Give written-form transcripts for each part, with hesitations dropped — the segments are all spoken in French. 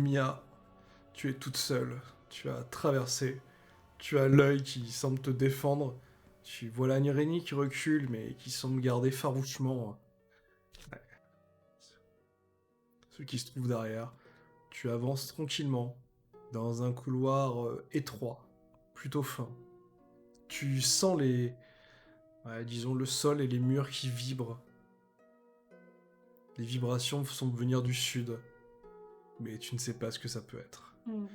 Mia, tu es toute seule. Tu as traversé. Tu as l'œil qui semble te défendre. Tu vois la araignée qui recule, mais qui semble garder farouchement ceux qui se trouvent derrière. Tu avances tranquillement dans un couloir étroit, plutôt fin. Tu sens disons le sol et les murs qui vibrent. Les vibrations semblent venir du sud, mais tu ne sais pas ce que ça peut être. Hmm.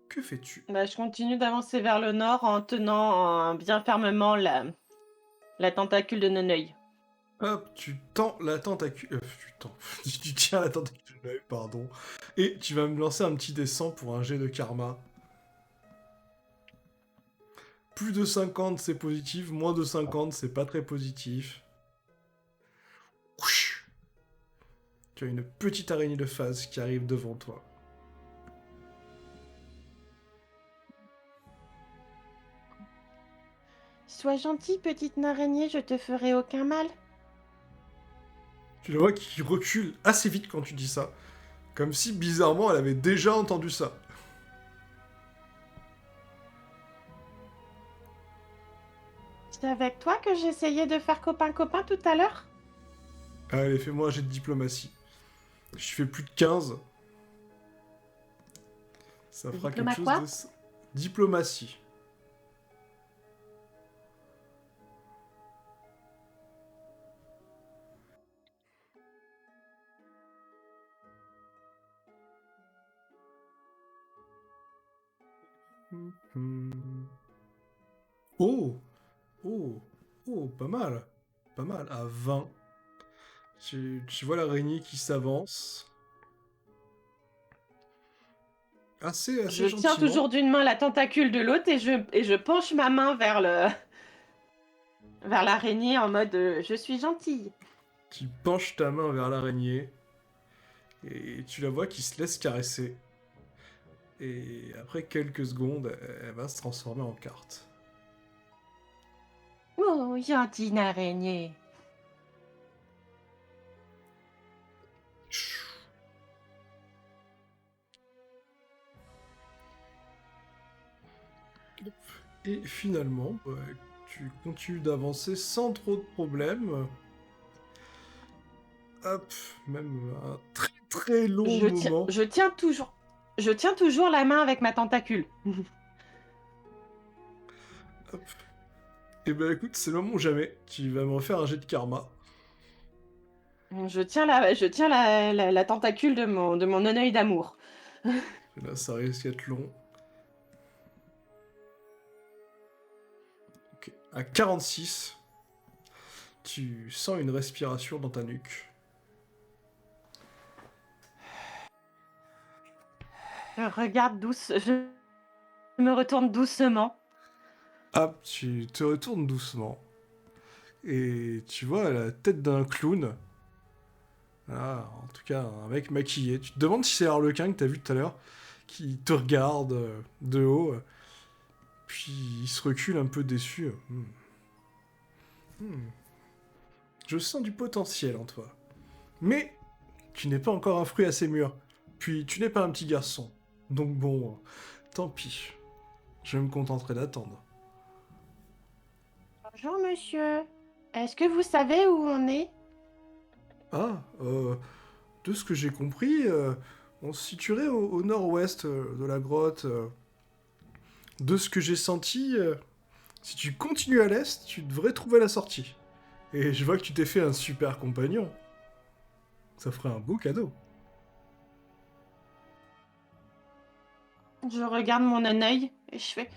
Que fais-tu? Bah, je continue d'avancer vers le nord en tenant bien fermement la tentacule de Noneuil. Hop, tu tends la tentacule. Tu tiens la tentacule de l'œil, pardon. Et tu vas me lancer un petit dessin pour un jet de karma. Plus de 50, c'est positif. Moins de 50, c'est pas très positif. Tu as une petite araignée de phase qui arrive devant toi. Sois gentille, petite araignée, je te ferai aucun mal. Tu la vois qui recule assez vite quand tu dis ça. Comme si, bizarrement, elle avait déjà entendu ça. C'est avec toi que j'essayais de faire copain-copain tout à l'heure? Allez, fais-moi un jet de diplomatie. Je fais plus de 15. Ça fera quelque Diplôme à chose de... quoi? Diplomatie. Oh! Oh! Oh, pas mal. Pas mal. À 20. Tu vois l'araignée qui s'avance. Assez Je tiens gentiment. toujours d'une main la tentacule de l'autre et je penche ma main vers l'araignée en mode je suis gentille. Tu penches ta main vers l'araignée. Et tu la vois qui se laisse caresser. Et après quelques secondes, elle va se transformer en carte. Oh, gentille araignée. Et finalement, tu continues d'avancer sans trop de problèmes. Hop, même un très très long Je tiens, moment. je tiens toujours, je tiens toujours la main avec ma tentacule. Hop. Et ben écoute, c'est le moment ou jamais. Tu vas me refaire un jet de karma. Je tiens la tentacule de mon œil d'amour. Et là, ça risque d'être long. Ok. À 46, tu sens une respiration dans ta nuque. Je me retourne doucement. Hop, tu te retournes doucement. Et tu vois la tête d'un clown. Ah, en tout cas, un mec maquillé. Tu te demandes si c'est Harlequin que t'as vu tout à l'heure, qui te regarde de haut, puis il se recule un peu déçu. Hmm. Je sens du potentiel en toi. Mais tu n'es pas encore un fruit assez mûr. Puis tu n'es pas un petit garçon. Donc bon, tant pis. Je me contenterai d'attendre. Bonjour monsieur. Est-ce que vous savez où on est? Ah, de ce que j'ai compris, on se situerait au nord-ouest de la grotte. De ce que j'ai senti, si tu continues à l'est, tu devrais trouver la sortie. Et je vois que tu t'es fait un super compagnon. Ça ferait un beau cadeau. Je regarde mon œil et je fais.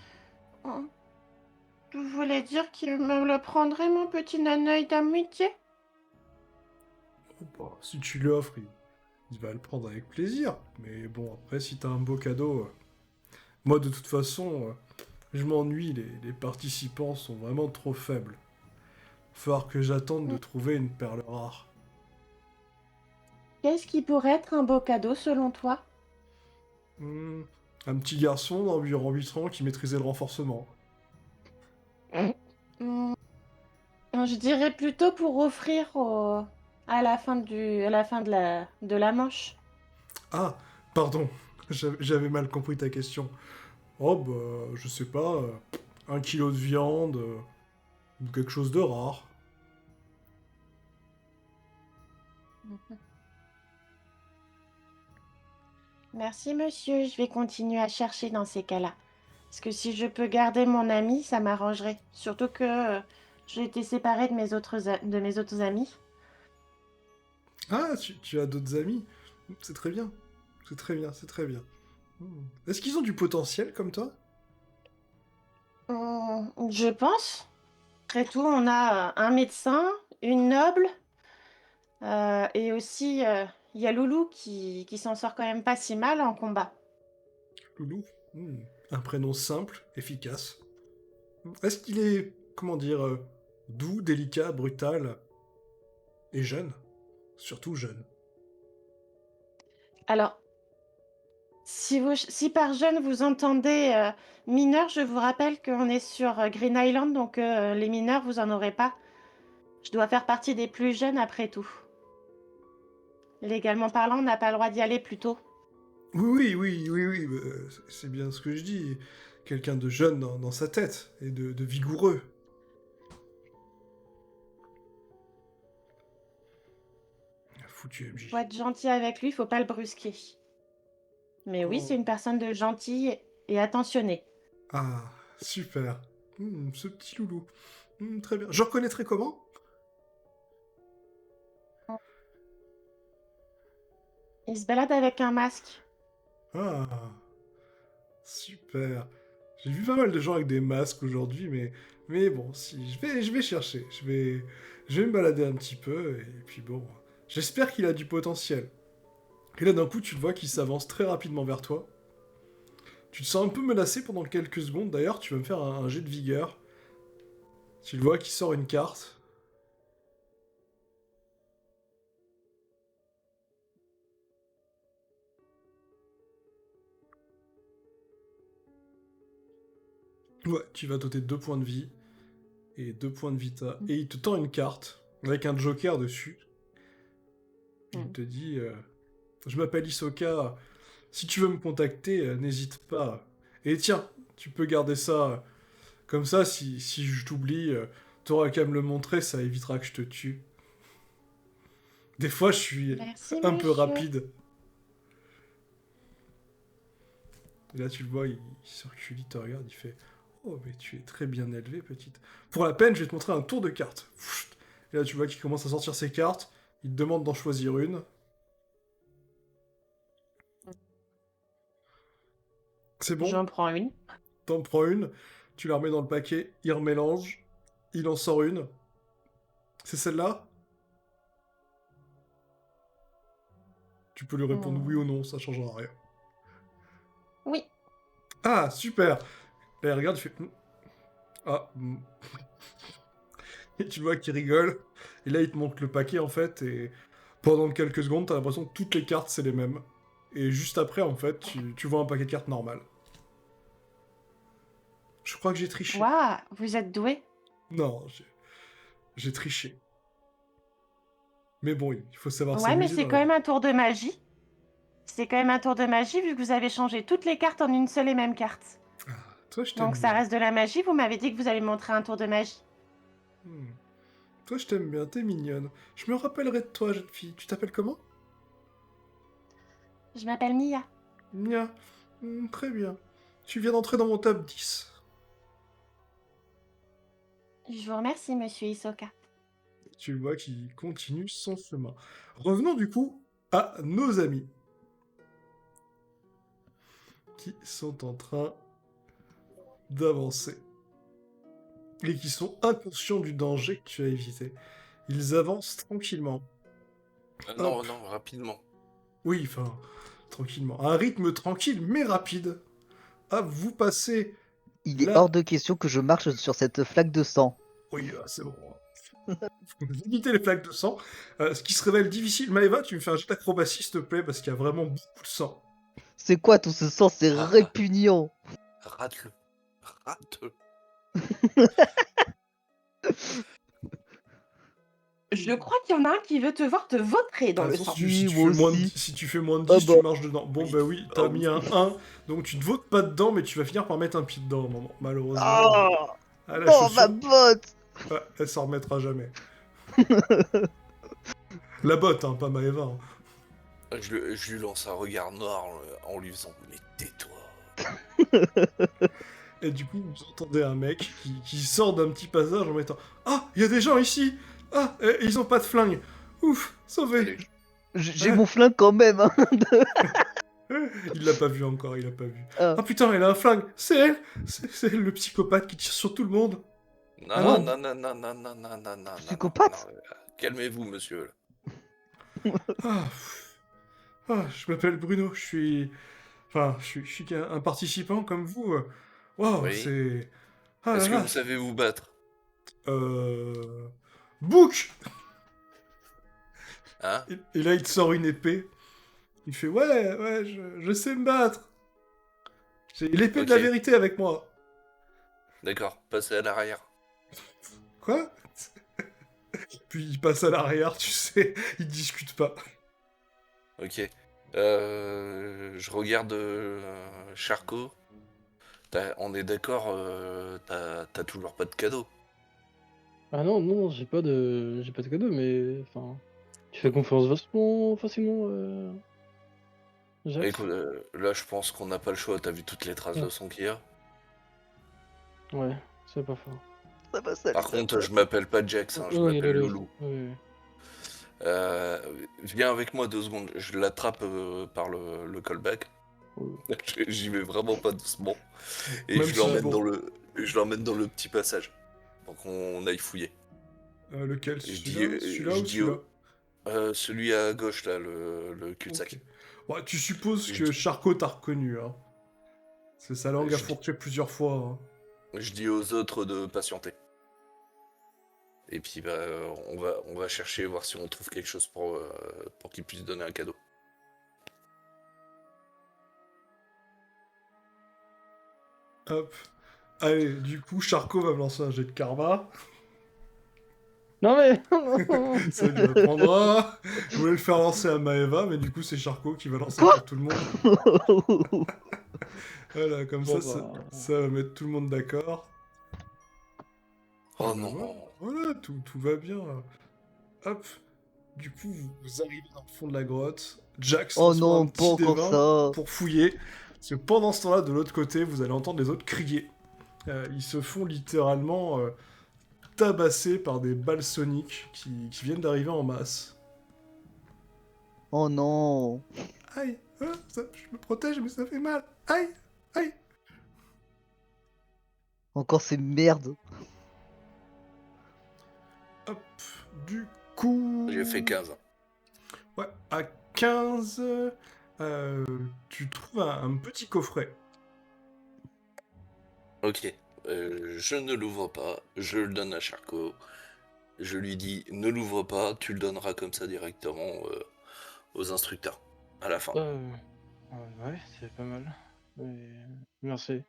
Oh, vous voulez dire qu'il me le prendrait, mon petit œil d'amitié? Oh, bah, si tu l'offres, il va le prendre avec plaisir. Mais bon, après, si t'as un beau cadeau... moi, de toute façon, je m'ennuie. Les participants sont vraiment trop faibles. Il va falloir que j'attende de trouver une perle rare. Qu'est-ce qui pourrait être un beau cadeau selon toi? Hmm, un petit garçon d'environ 8 ans qui maîtrisait le renforcement. Hmm, je dirais plutôt pour offrir à la fin de la manche. Ah, pardon. J'avais mal compris ta question. Oh, bah, je sais pas, 1 kilo de viande, ou quelque chose de rare. Mhm. Merci, monsieur. Je vais continuer à chercher dans ces cas-là. Parce que si je peux garder mon ami, ça m'arrangerait. Surtout que j'ai été séparée de mes autres amis. Ah, tu as d'autres amis. C'est très bien. C'est très bien, c'est très bien. Hmm. Est-ce qu'ils ont du potentiel comme toi? Je pense. Après tout, on a un médecin, une noble, et aussi il y a Loulou qui s'en sort quand même pas si mal en combat. Loulou. Hmm. Un prénom simple, efficace. Est-ce qu'il est, comment dire, doux, délicat, brutal et jeune? Surtout jeune. Alors, si par jeune vous entendez mineur, je vous rappelle qu'on est sur Green Island, donc les mineurs, vous en aurez pas. Je dois faire partie des plus jeunes après tout. Légalement parlant, on n'a pas le droit d'y aller plus tôt. Oui, oui, oui, oui, c'est bien ce que je dis. Quelqu'un de jeune dans sa tête et de vigoureux. Foutu Faut MJ. être gentil avec lui, faut pas le brusquer. Mais oui, c'est Oh. une personne de gentille et attentionnée. Ah, super. Ce petit loulou. Très bien. Je reconnaîtrai comment? Il se balade avec un masque. Ah, super. J'ai vu pas mal de gens avec des masques aujourd'hui, mais bon, si, je vais chercher. Je vais me balader un petit peu, et puis bon, j'espère qu'il a du potentiel. Et là, d'un coup, tu le vois qu'il s'avance très rapidement vers toi. Tu te sens un peu menacé pendant quelques secondes. D'ailleurs, tu vas me faire un jet de vigueur. Tu le vois qui sort une carte. Ouais, tu vas doter 2 points de vie et 2 points de vita. Et il te tend une carte avec un joker dessus. Il Mm. te dit je m'appelle Isoka. Si tu veux me contacter, n'hésite pas. Et tiens, tu peux garder ça comme ça. Si je t'oublie, t'auras qu'à me le montrer, ça évitera que je te tue. Des fois, je suis Merci, un peu monsieur. rapide. Et là, tu le vois, il se recule, il te regarde, il fait oh, mais tu es très bien élevée, petite. Pour la peine, je vais te montrer un tour de cartes. Et là, tu vois qu'il commence à sortir ses cartes. Il te demande d'en choisir une. C'est bon, J'en prends une. t'en prends une. Tu la remets dans le paquet. Il remélange. Il en sort une. C'est celle-là? Tu peux lui répondre oui ou Hmm. non, ça changera rien. Oui. Ah, super! Là, il regarde, il fait ah. Et tu vois qu'il rigole. Et là, il te montre le paquet, en fait. Et pendant quelques secondes, t'as l'impression que toutes les cartes, c'est les mêmes. Et juste après, en fait, tu vois un paquet de cartes normal. Je crois que j'ai triché. Waouh, vous êtes doué. Non, j'ai triché. Mais bon, il faut savoir Ouais, mais s'amuser c'est dans la quand même vie. un tour de magie. C'est quand même un tour de magie vu que vous avez changé toutes les cartes en une seule et même carte. Ah, toi, je Donc t'aime ça bien. reste de la magie. Vous m'avez dit que vous allez me montrer un tour de magie. Hmm. Toi, je t'aime bien, t'es mignonne. Je me rappellerai de toi, jeune fille. Tu t'appelles comment? Je m'appelle Mia. Mia. Très bien. Tu viens d'entrer dans mon top 10. Je vous remercie, monsieur Hisoka. Tu vois qu'il continue son chemin. Revenons du coup à nos amis qui sont en train d'avancer et qui sont inconscients du danger que tu as évité. Ils avancent tranquillement. Non, Hop. non, rapidement. Oui, enfin, tranquillement. À un rythme tranquille mais rapide. Hop, vous passez Il est là. hors de question que je marche sur cette flaque de sang. Oui, c'est bon. Vous limitez les plaques de sang. Ce qui se révèle difficile. Maeva, tu me fais un jet d'acrobatie, s'il te plaît, parce qu'il y a vraiment beaucoup de sang. C'est quoi tout ce sang? C'est Ah, répugnant. rate-le. Rate-le. Je crois qu'il y en a un qui veut te voir te vautrer dans le Attention, sang. Oui, moi aussi. si tu fais moins de Ah 10, bah, tu marches dedans. Bon, Oui. bah oui, Ah t'as oui. mis un 1, donc tu te votes pas dedans, mais tu vas finir par mettre un pied dedans, maman. Malheureusement. ah, Ah, la non, ma chaussure, botte. ouais, elle s'en remettra jamais. La botte, hein, pas Maëva. Hein. Je lui lance un regard noir en lui faisant « Mais tais-toi !» Et du coup, vous entendez un mec qui sort d'un petit passage en mettant Ah, il y a des gens ici. Ah, ils ont pas de flingue. Ouf, sauvé. Allez, J'ai mon flingue quand même. Hein. Il l'a pas vu encore, il a pas vu. Ah. Ah putain, elle a un flingue. C'est elle. C'est elle, le psychopathe qui tire sur tout le monde. Non, Ah non, non. non, non, non, non, non, non, non, Psychopathe? non, calmez-vous, monsieur. Ah, je m'appelle Bruno, je suis... Enfin, je suis qu'un participant comme vous. Waouh, Oui. c'est... Ah là Est-ce que là. vous savez vous battre? Book. Hein? Et là, il te sort une épée. Il fait ouais, je sais me battre. J'ai l'épée de la Ok. vérité avec moi. D'accord, passez à l'arrière. Quoi? Puis il passe à l'arrière, tu sais, il discute pas. Ok. Je regarde Charcot. On est d'accord, t'as toujours pas de cadeau. Ah non, non, j'ai pas de cadeau, mais enfin, tu fais confiance vachement facilement, Jax. Écoute, là je pense qu'on n'a pas le choix, t'as vu toutes les traces de sang qu'il y a. Ouais, c'est pas fort. Ça va, ça Par contre, je m'appelle pas Jax, hein, je Oui, m'appelle Lolo. Loulou. Oui. Viens avec moi 2 secondes, je l'attrape par le callback. Oui. J'y vais vraiment pas doucement. Et Même je si, l'emmène bon. dans le petit passage. Pour qu'on aille fouiller. Lequel? Je Celui-là dis- Celui-là je ou dis celui-là? celui à gauche là, le cul-de-sac. Ok. Ouais, tu supposes Je que dis- Charcot t'a reconnu, hein. C'est sa langue a Je dis- fourché plusieurs fois, hein. Je dis aux autres de patienter. Et puis bah, on va chercher, voir si on trouve quelque chose pour qu'il puisse donner un cadeau. Hop. Allez, du coup, Charcot va me lancer un jet de karma. Non mais Ça lui apprendra. Je voulais le faire lancer à Maëva, mais du coup, c'est Charcot qui va lancer pour tout le monde. Voilà, comme Bon, ça, bah. ça va mettre tout le monde d'accord. Oh Bah, non. voilà, tout va bien. Hop. Du coup, vous arrivez dans le fond de la grotte. Jax Oh transforme non, un pas petit encore dévin ça. pour fouiller. Parce que pendant ce temps-là, de l'autre côté, vous allez entendre les autres crier. Ils se font littéralement tabasser par des balles soniques qui viennent d'arriver en masse. Oh non. Aïe, je me protège, mais ça fait mal. Aïe, aïe. Encore ces merdes. Hop, du coup... J'ai fait 15. Ouais, à 15, tu trouves un petit coffret. Ok. Je ne l'ouvre pas, je le donne à Charcot. Je lui dis ne l'ouvre pas, tu le donneras comme ça directement aux instructeurs. À la fin. Ouais, c'est pas mal. Merci.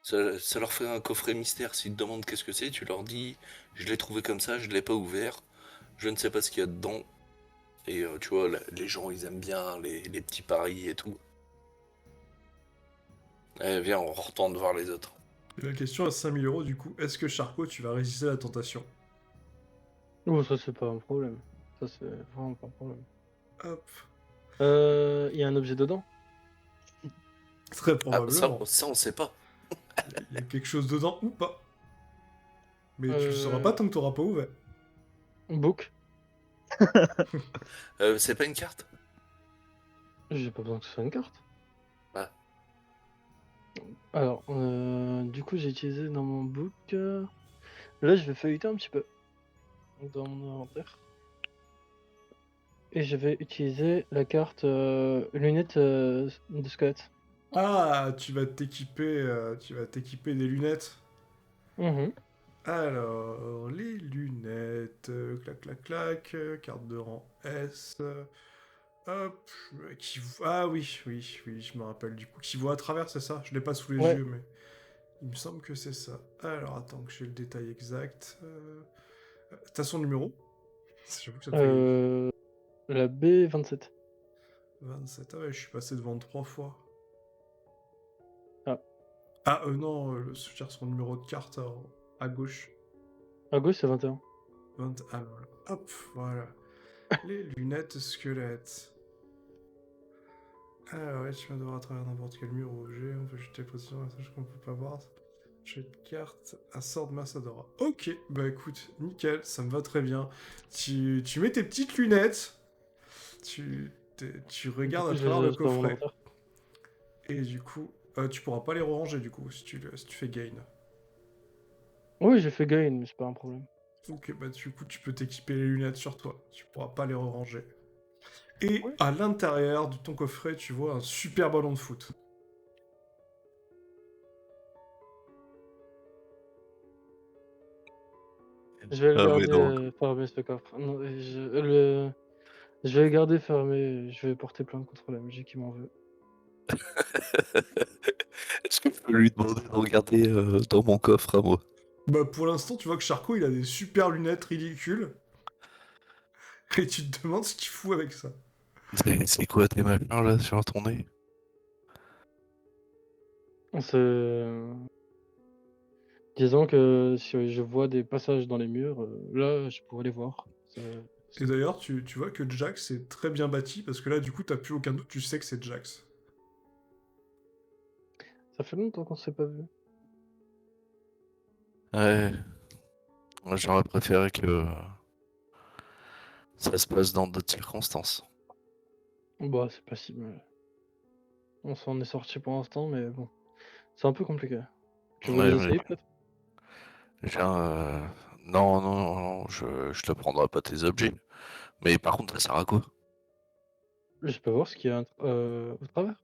Ça leur fait un coffret mystère. S'ils te demandent qu'est-ce que c'est, tu leur dis je l'ai trouvé comme ça, je l'ai pas ouvert, je ne sais pas ce qu'il y a dedans. Et tu vois, les gens ils aiment bien les petits paris et tout. Eh, viens, on retourne voir les autres. Et la question à 5000 euros, du coup, est-ce que Charcot, tu vas résister à la tentation? Oh, ça c'est pas un problème. Ça c'est vraiment pas un problème. Hop, Il y a un objet dedans? très Ah, probablement. ça on sait pas. Il y a quelque chose dedans ou pas. Mais tu le Euh. sauras pas tant que t'auras pas ouvert. Book? C'est pas une carte? J'ai pas besoin que ce soit une carte. Ah. Alors, du coup, j'ai utilisé dans mon book. Là, je vais feuilleter un petit peu dans mon inventaire. Et je vais utiliser la carte lunettes de squelette. Ah, tu vas t'équiper des lunettes. Mhm. Alors, les lunettes, clac, clac, clac, carte de rang S, hop, ah oui, je me rappelle du coup, qui voit à travers, c'est ça? Je l'ai pas sous les Ouais. yeux, mais il me semble que c'est ça. Alors, attends que j'ai le détail exact. T'as son numéro? J'avoue que ça me fait gagner. La B27. 27, ah ouais, je suis passé devant 3 fois. Ah. Ah, non, je cherche son numéro de carte à gauche. À gauche, c'est 21. 20... Ah, voilà. Hop, voilà. Les lunettes squelettes. Ah ouais, tu vas devoir à travers n'importe quel mur ou objet, on peut jeter position, un message qu'on peut pas voir. J'ai de carte, un sort de Massadora. Ok, bah écoute, nickel, ça me va très bien. Tu mets tes petites lunettes, tu Du regardes coup, à je les travers le ajoute dans mon coffret, inventaire. et du coup, tu pourras pas les ranger du coup, si tu fais gain. Oui, j'ai fait gain, mais c'est pas un problème. Ok, bah du coup, tu peux t'équiper les lunettes sur toi, tu pourras pas les ranger. Et Oui. à l'intérieur de ton coffret, tu vois un super ballon de foot. Je vais le Ah, mais garder non. fermé ce coffre. Non, je vais le garder fermé. Je vais porter plainte contre la MJ qui m'en veut. Est-ce que je peux lui demander de regarder dans mon coffre à moi? Bah pour l'instant, tu vois que Charcot, il a des super lunettes ridicules, et tu te demandes ce qu'il fout avec ça. C'est quoi tes machins là sur ton nez? Disons que si je vois des passages dans les murs, là, je pourrais les voir. Et d'ailleurs, tu vois que Jax est très bien bâti, parce que là, du coup, t'as plus aucun doute, tu sais que c'est Jax. Ça fait longtemps qu'on s'est pas vu. Ouais, moi j'aurais préféré que ça se passe dans d'autres circonstances. Bah, c'est pas si mal. On s'en est sorti pour l'instant, mais bon. C'est un peu compliqué. Tu veux Ouais, mais essayer peut-être? j'ai non, non, non, non, je te prendrai pas tes objets. Mais par contre, ça sert à quoi? Je peux voir ce qu'il y a au travers.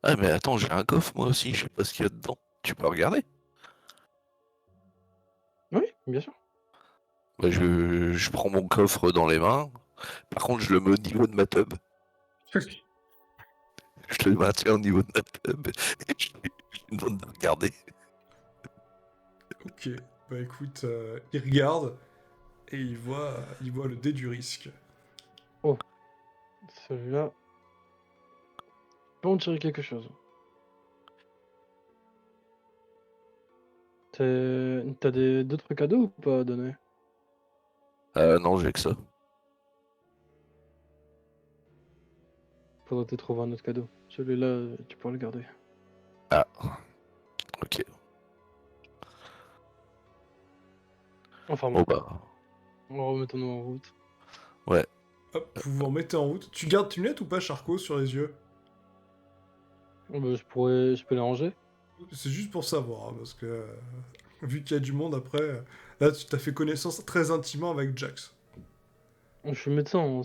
Ah, mais attends, j'ai un coffre moi aussi, je sais pas ce qu'il y a dedans. Tu peux regarder? Oui, bien sûr. Bah, je prends mon coffre dans les mains. Par contre, je le mets au niveau de ma tub. Je le maintiens au niveau de ma tub. Et je lui demande de regarder. Ok, bah écoute, il regarde, et il voit le dé du risque. Oh, celui-là. Je peux en tirer quelque chose. T'as d'autres cadeaux ou pas à donner? Non, j'ai que ça. Faudrait te trouver un autre cadeau. Celui-là, tu pourras le garder. Ah, ok. Enfin Bon bon, bah, remettons-nous en route. ouais. Hop, vous vous remettez en route. Tu gardes tes lunettes ou pas, Charcot, sur les yeux? Bah, je peux les ranger. C'est juste pour savoir, hein, parce que vu qu'il y a du monde après, là tu t'as fait connaissance très intimement avec Jax. Je suis médecin, hein,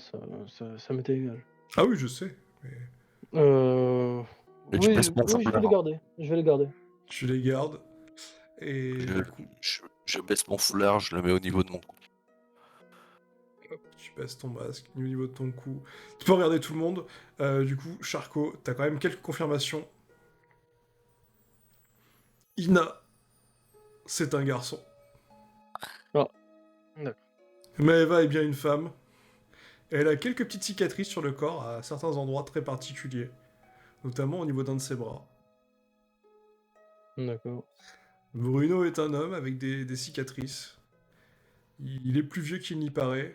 ça m'était égal. Ah oui, je sais, mais Euh... Et je Oui, baisse mon oui, je vais les foulard. garder. Je vais les garder. tu les gardes, et Je, du coup, je baisse mon foulard, je le mets au niveau de mon cou. hop, tu passes ton masque au niveau de ton cou. Tu peux regarder tout le monde. Du coup, Charcot, t'as quand même quelques confirmations. Ina, c'est un garçon. Ah, d'accord. Maeva est bien une femme. Elle a quelques petites cicatrices sur le corps à certains endroits très particuliers, notamment au niveau d'un de ses bras. D'accord. Bruno est un homme avec des cicatrices. Il est plus vieux qu'il n'y paraît.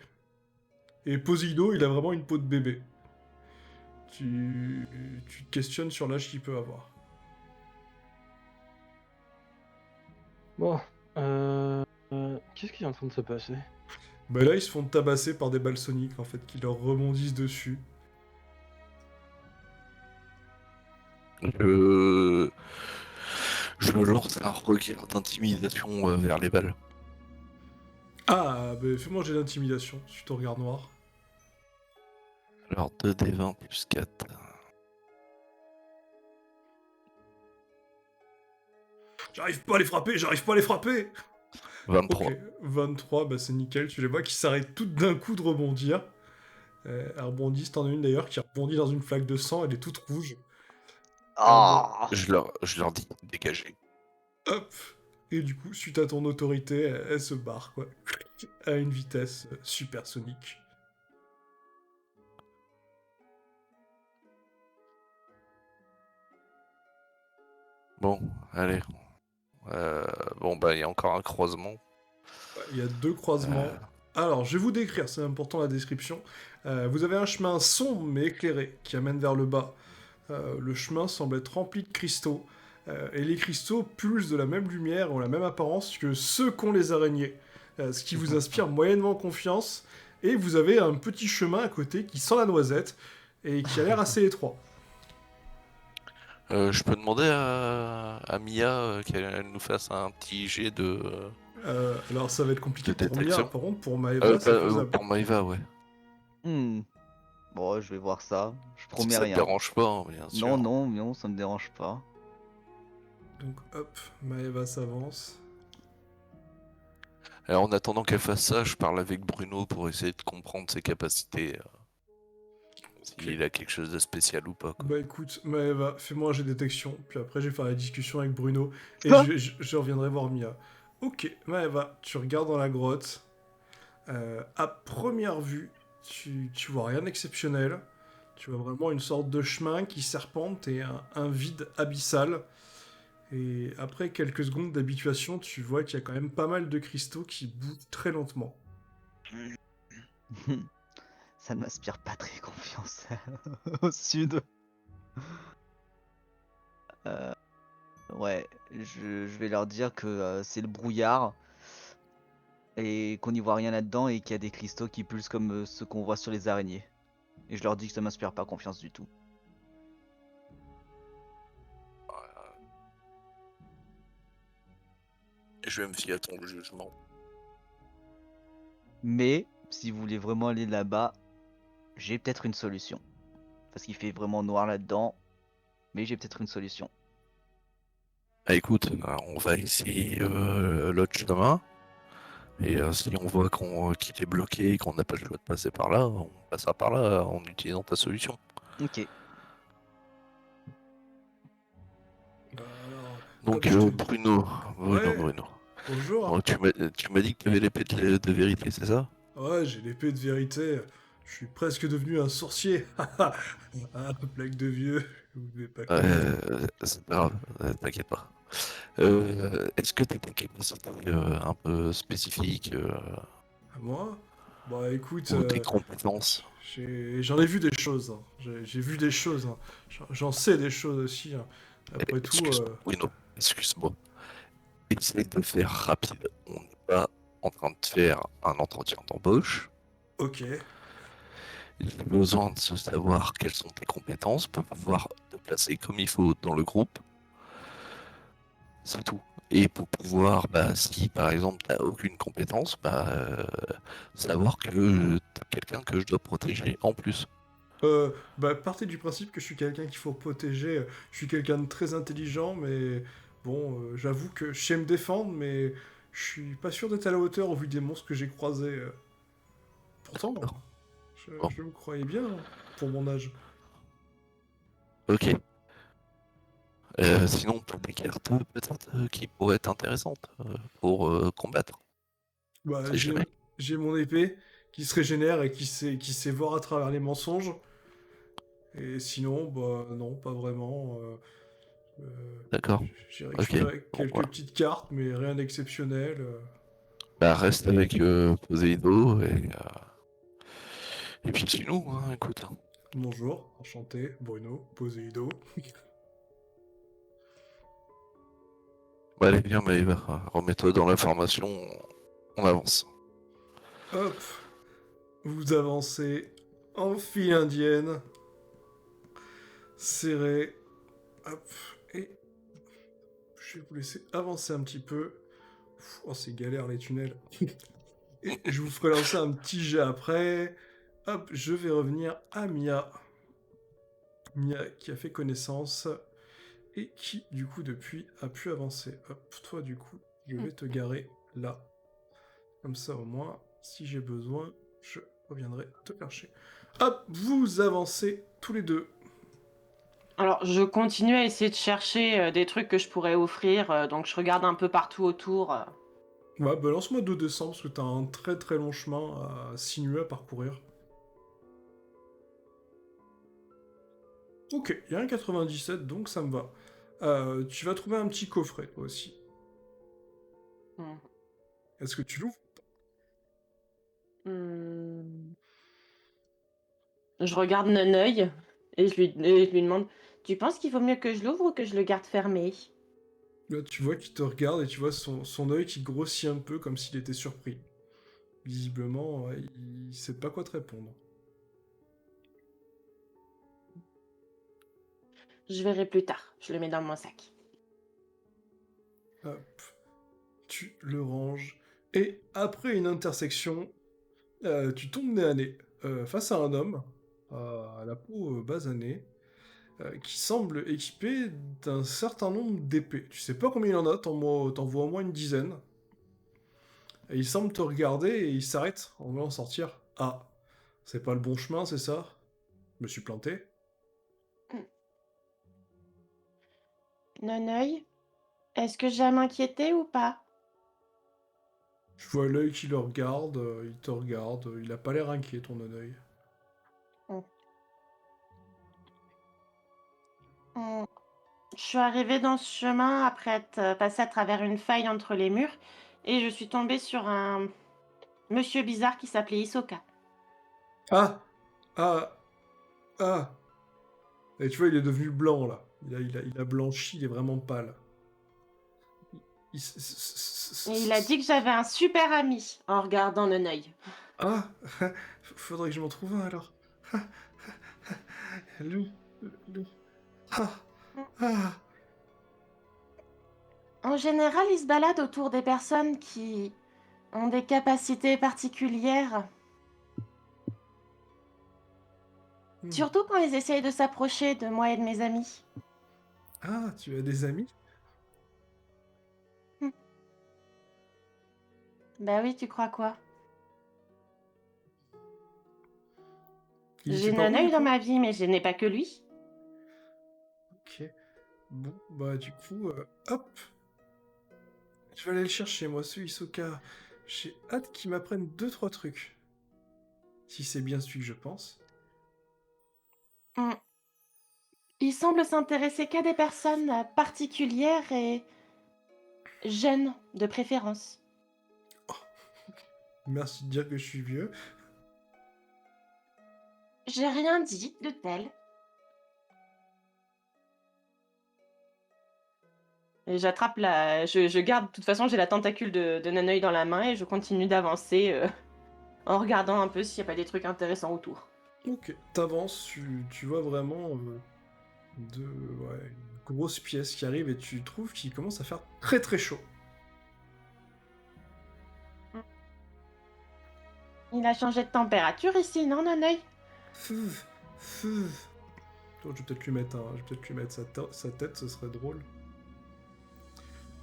Et Poséidon, il a vraiment une peau de bébé. Tu te questionnes sur l'âge qu'il peut avoir. Bon, qu'est-ce qui est en train de se passer? Bah là, ils se font tabasser par des balles soniques, en fait, qui leur rebondissent dessus. Je, je lance un regard d'intimidation vers les balles. Ah, bah fais-moi un jet d'intimidation, suite ton regard noir. Alors 2d20 plus 4. J'arrive pas à les frapper, j'arrive pas à les frapper. 23. Ok, 23, bah c'est nickel, tu les vois qui s'arrêtent toutes d'un coup de rebondir. Elles rebondissent, t'en as une d'ailleurs qui rebondit dans une flaque de sang, elle est toute rouge. Ah Je leur dis dégagez. Hop. Et du coup, suite à ton autorité, elle se barre, quoi. à une vitesse supersonique. Bon, allez. Bon, bah, il y a encore un croisement. Il y a 2 croisements. Alors, je vais vous décrire, c'est important la description. Vous avez un chemin sombre mais éclairé qui amène vers le bas. Le chemin semble être rempli de cristaux. Et les cristaux pulsent de la même lumière, ont la même apparence que ceux qu'ont les araignées. Ce qui vous inspire moyennement confiance. Et vous avez un petit chemin à côté qui sent la noisette et qui a l'air assez étroit. Je peux demander à Mia qu'elle nous fasse un petit jet de Alors ça va être compliqué De pour Mia, détection. par contre pour Maeva c'est faisable. pour Maïva, ouais. Bon, je vais voir ça. Je Si promets ça te rien. dérange pas, hein, bien sûr. Non, ça me dérange pas. Donc hop, Maeva s'avance. Alors, en attendant qu'elle fasse ça, je parle avec Bruno pour essayer de comprendre ses capacités. S'il a quelque chose de spécial ou pas, quoi. Bah écoute, Maeva, fais-moi un jet de détection, puis après je vais faire la discussion avec Bruno, et Ah je reviendrai voir Mia. Ok, Maeva, tu regardes dans la grotte. À première vue, tu vois rien d'exceptionnel. Tu vois vraiment une sorte de chemin qui serpente et un vide abyssal. Et après quelques secondes d'habituation, tu vois qu'il y a quand même pas mal de cristaux qui bougent très lentement. Ça ne m'inspire pas très confiance au sud. Ouais, je vais leur dire que c'est le brouillard et qu'on n'y voit rien là-dedans et qu'il y a des cristaux qui pulsent comme ceux qu'on voit sur les araignées. Et je leur dis que ça m'inspire pas confiance du tout. Je vais me fier à ton jugement. Mais si vous voulez vraiment aller là-bas, j'ai peut-être une solution. Parce qu'il fait vraiment noir là-dedans, mais j'ai peut-être une solution. Ah, écoute, on va essayer l'autre chemin. Et si on voit qu'il est bloqué et qu'on n'a pas le choix de passer par là, on passera par là en utilisant ta solution. Ok. Bah alors, Donc, hop, je te- Bruno. Ouais. Bruno. Bonjour. Bon, tu m'as dit que tu avais l'épée de vérité, c'est ça? Ouais, j'ai l'épée de vérité. Je suis presque devenu un sorcier. Ah, blague de vieux. Vous devez pas connaître. C'est pas grave, t'inquiète pas. Est-ce que tu as des capacités un peu spécifiques À moi? Bah écoute, ou tes compétences? j'en ai vu des choses, hein. J'ai vu des choses, hein. J'en sais des choses aussi, hein. Après tout, Excuse-moi, Bruno, excuse-moi. Essaye de faire rapide. On n'est pas en train de faire un entretien d'embauche. ok. J'ai besoin de savoir quelles sont tes compétences pour pouvoir te placer comme il faut dans le groupe. C'est tout. Et pour pouvoir, bah, si par exemple t'as aucune compétence, savoir que t'as quelqu'un que je dois protéger en plus. Bah partez du principe que je suis quelqu'un qu'il faut protéger. Je suis quelqu'un de très intelligent, mais bon, j'avoue que je sais me défendre, mais je suis pas sûr d'être à la hauteur au vu des monstres que j'ai croisés. Pourtant, Bon. je me croyais bien, hein, pour mon âge. Ok. Sinon, t'as des cartes peut-être qui pourraient être intéressantes pour combattre. Bah, C'est jamais. j'ai mon épée qui se régénère et qui sait voir à travers les mensonges. Et sinon, bah non, pas vraiment. D'accord. J'ai Ok. récupéré Bon, quelques voilà. petites cartes, mais rien d'exceptionnel. Bah, reste avec Poséido et puis c'est nous, hein, écoute. Bonjour, enchanté, Bruno, Poséido. Bah, allez, viens, Maëva, remets-toi dans la formation, on avance. Hop, vous avancez en file indienne, serré. Hop, et je vais vous laisser avancer un petit peu. Oh, c'est galère les tunnels. Et je vous ferai lancer un petit jet après. Hop, je vais revenir à Mia. Mia qui a fait connaissance et qui, du coup, depuis, a pu avancer. Hop, toi, du coup, je vais te garer là. Comme ça, au moins, si j'ai besoin, je reviendrai te chercher. Hop, vous avancez tous les deux. Alors, je continue à essayer de chercher des trucs que je pourrais offrir, donc je regarde un peu partout autour. Ouais, bah lance-moi 2 parce que t'as un très très long chemin à sinuer à parcourir. Ok, il y a un 97, donc ça me va. Tu vas trouver un petit coffret, toi aussi. Hmm. Est-ce que tu l'ouvres? Hmm. Je regarde d'un œil et je lui demande, tu penses qu'il vaut mieux que je l'ouvre ou que je le garde fermé? Là, tu vois qu'il te regarde et tu vois son œil qui grossit un peu comme s'il était surpris. Visiblement, ouais, il sait pas quoi te répondre. Je verrai plus tard. Je le mets dans mon sac. Hop, tu le ranges. Et après une intersection, tu tombes nez à nez face à un homme à la peau basanée qui semble équipé d'un certain nombre d'épées. Tu sais pas combien il en a, t'en vois au moins une dizaine. Et il semble te regarder et il s'arrête en voulant sortir. Ah, c'est pas le bon chemin, c'est ça? Je me suis planté. Noneuil, est-ce que j'ai à m'inquiéter ou pas? Je vois l'œil qui le regarde, il te regarde, il a pas l'air inquiet ton œil. Hmm. Hmm. Je suis arrivée dans ce chemin après être passée à travers une faille entre les murs et je suis tombée sur un monsieur bizarre qui s'appelait Hisoka. Ah! Ah! Ah! Et tu vois, il est devenu blanc là. Il a blanchi, il est vraiment pâle. Et il a dit que j'avais un super ami en regardant Noneuil. Ah! Faudrait que je m'en trouve un alors. Lui. Lui. Ah! Ah! En général, il se balade autour des personnes qui ont des capacités particulières, Hmm. surtout quand ils essayent de s'approcher de moi et de mes amis. Ah, tu as des amis? Hmm. Bah oui, tu crois quoi? Ils étaient J'ai par où du Noneuil dans coup? ma vie, mais je n'ai pas que lui. Ok. Bon, bah du coup, hop! Je vais aller le chercher, moi, ce Hisoka. J'ai hâte qu'il m'apprenne 2-3 trucs. Si c'est bien celui que je pense. Hmm. Il semble s'intéresser qu'à des personnes particulières et jeunes, de préférence. Merci de dire que je suis vieux. J'ai rien dit de tel. Et j'attrape la... Je garde, de toute façon, j'ai la tentacule de Noneuil dans la main et je continue d'avancer en regardant un peu s'il n'y a pas des trucs intéressants autour. Ok, t'avances, tu vois vraiment ouais, une grosse pièce qui arrive et tu trouves qu'il commence à faire très très chaud. Il a changé de température ici, non, Noneuil? Fouf, fouf. Oh, je vais peut-être lui mettre sa tête, ce serait drôle.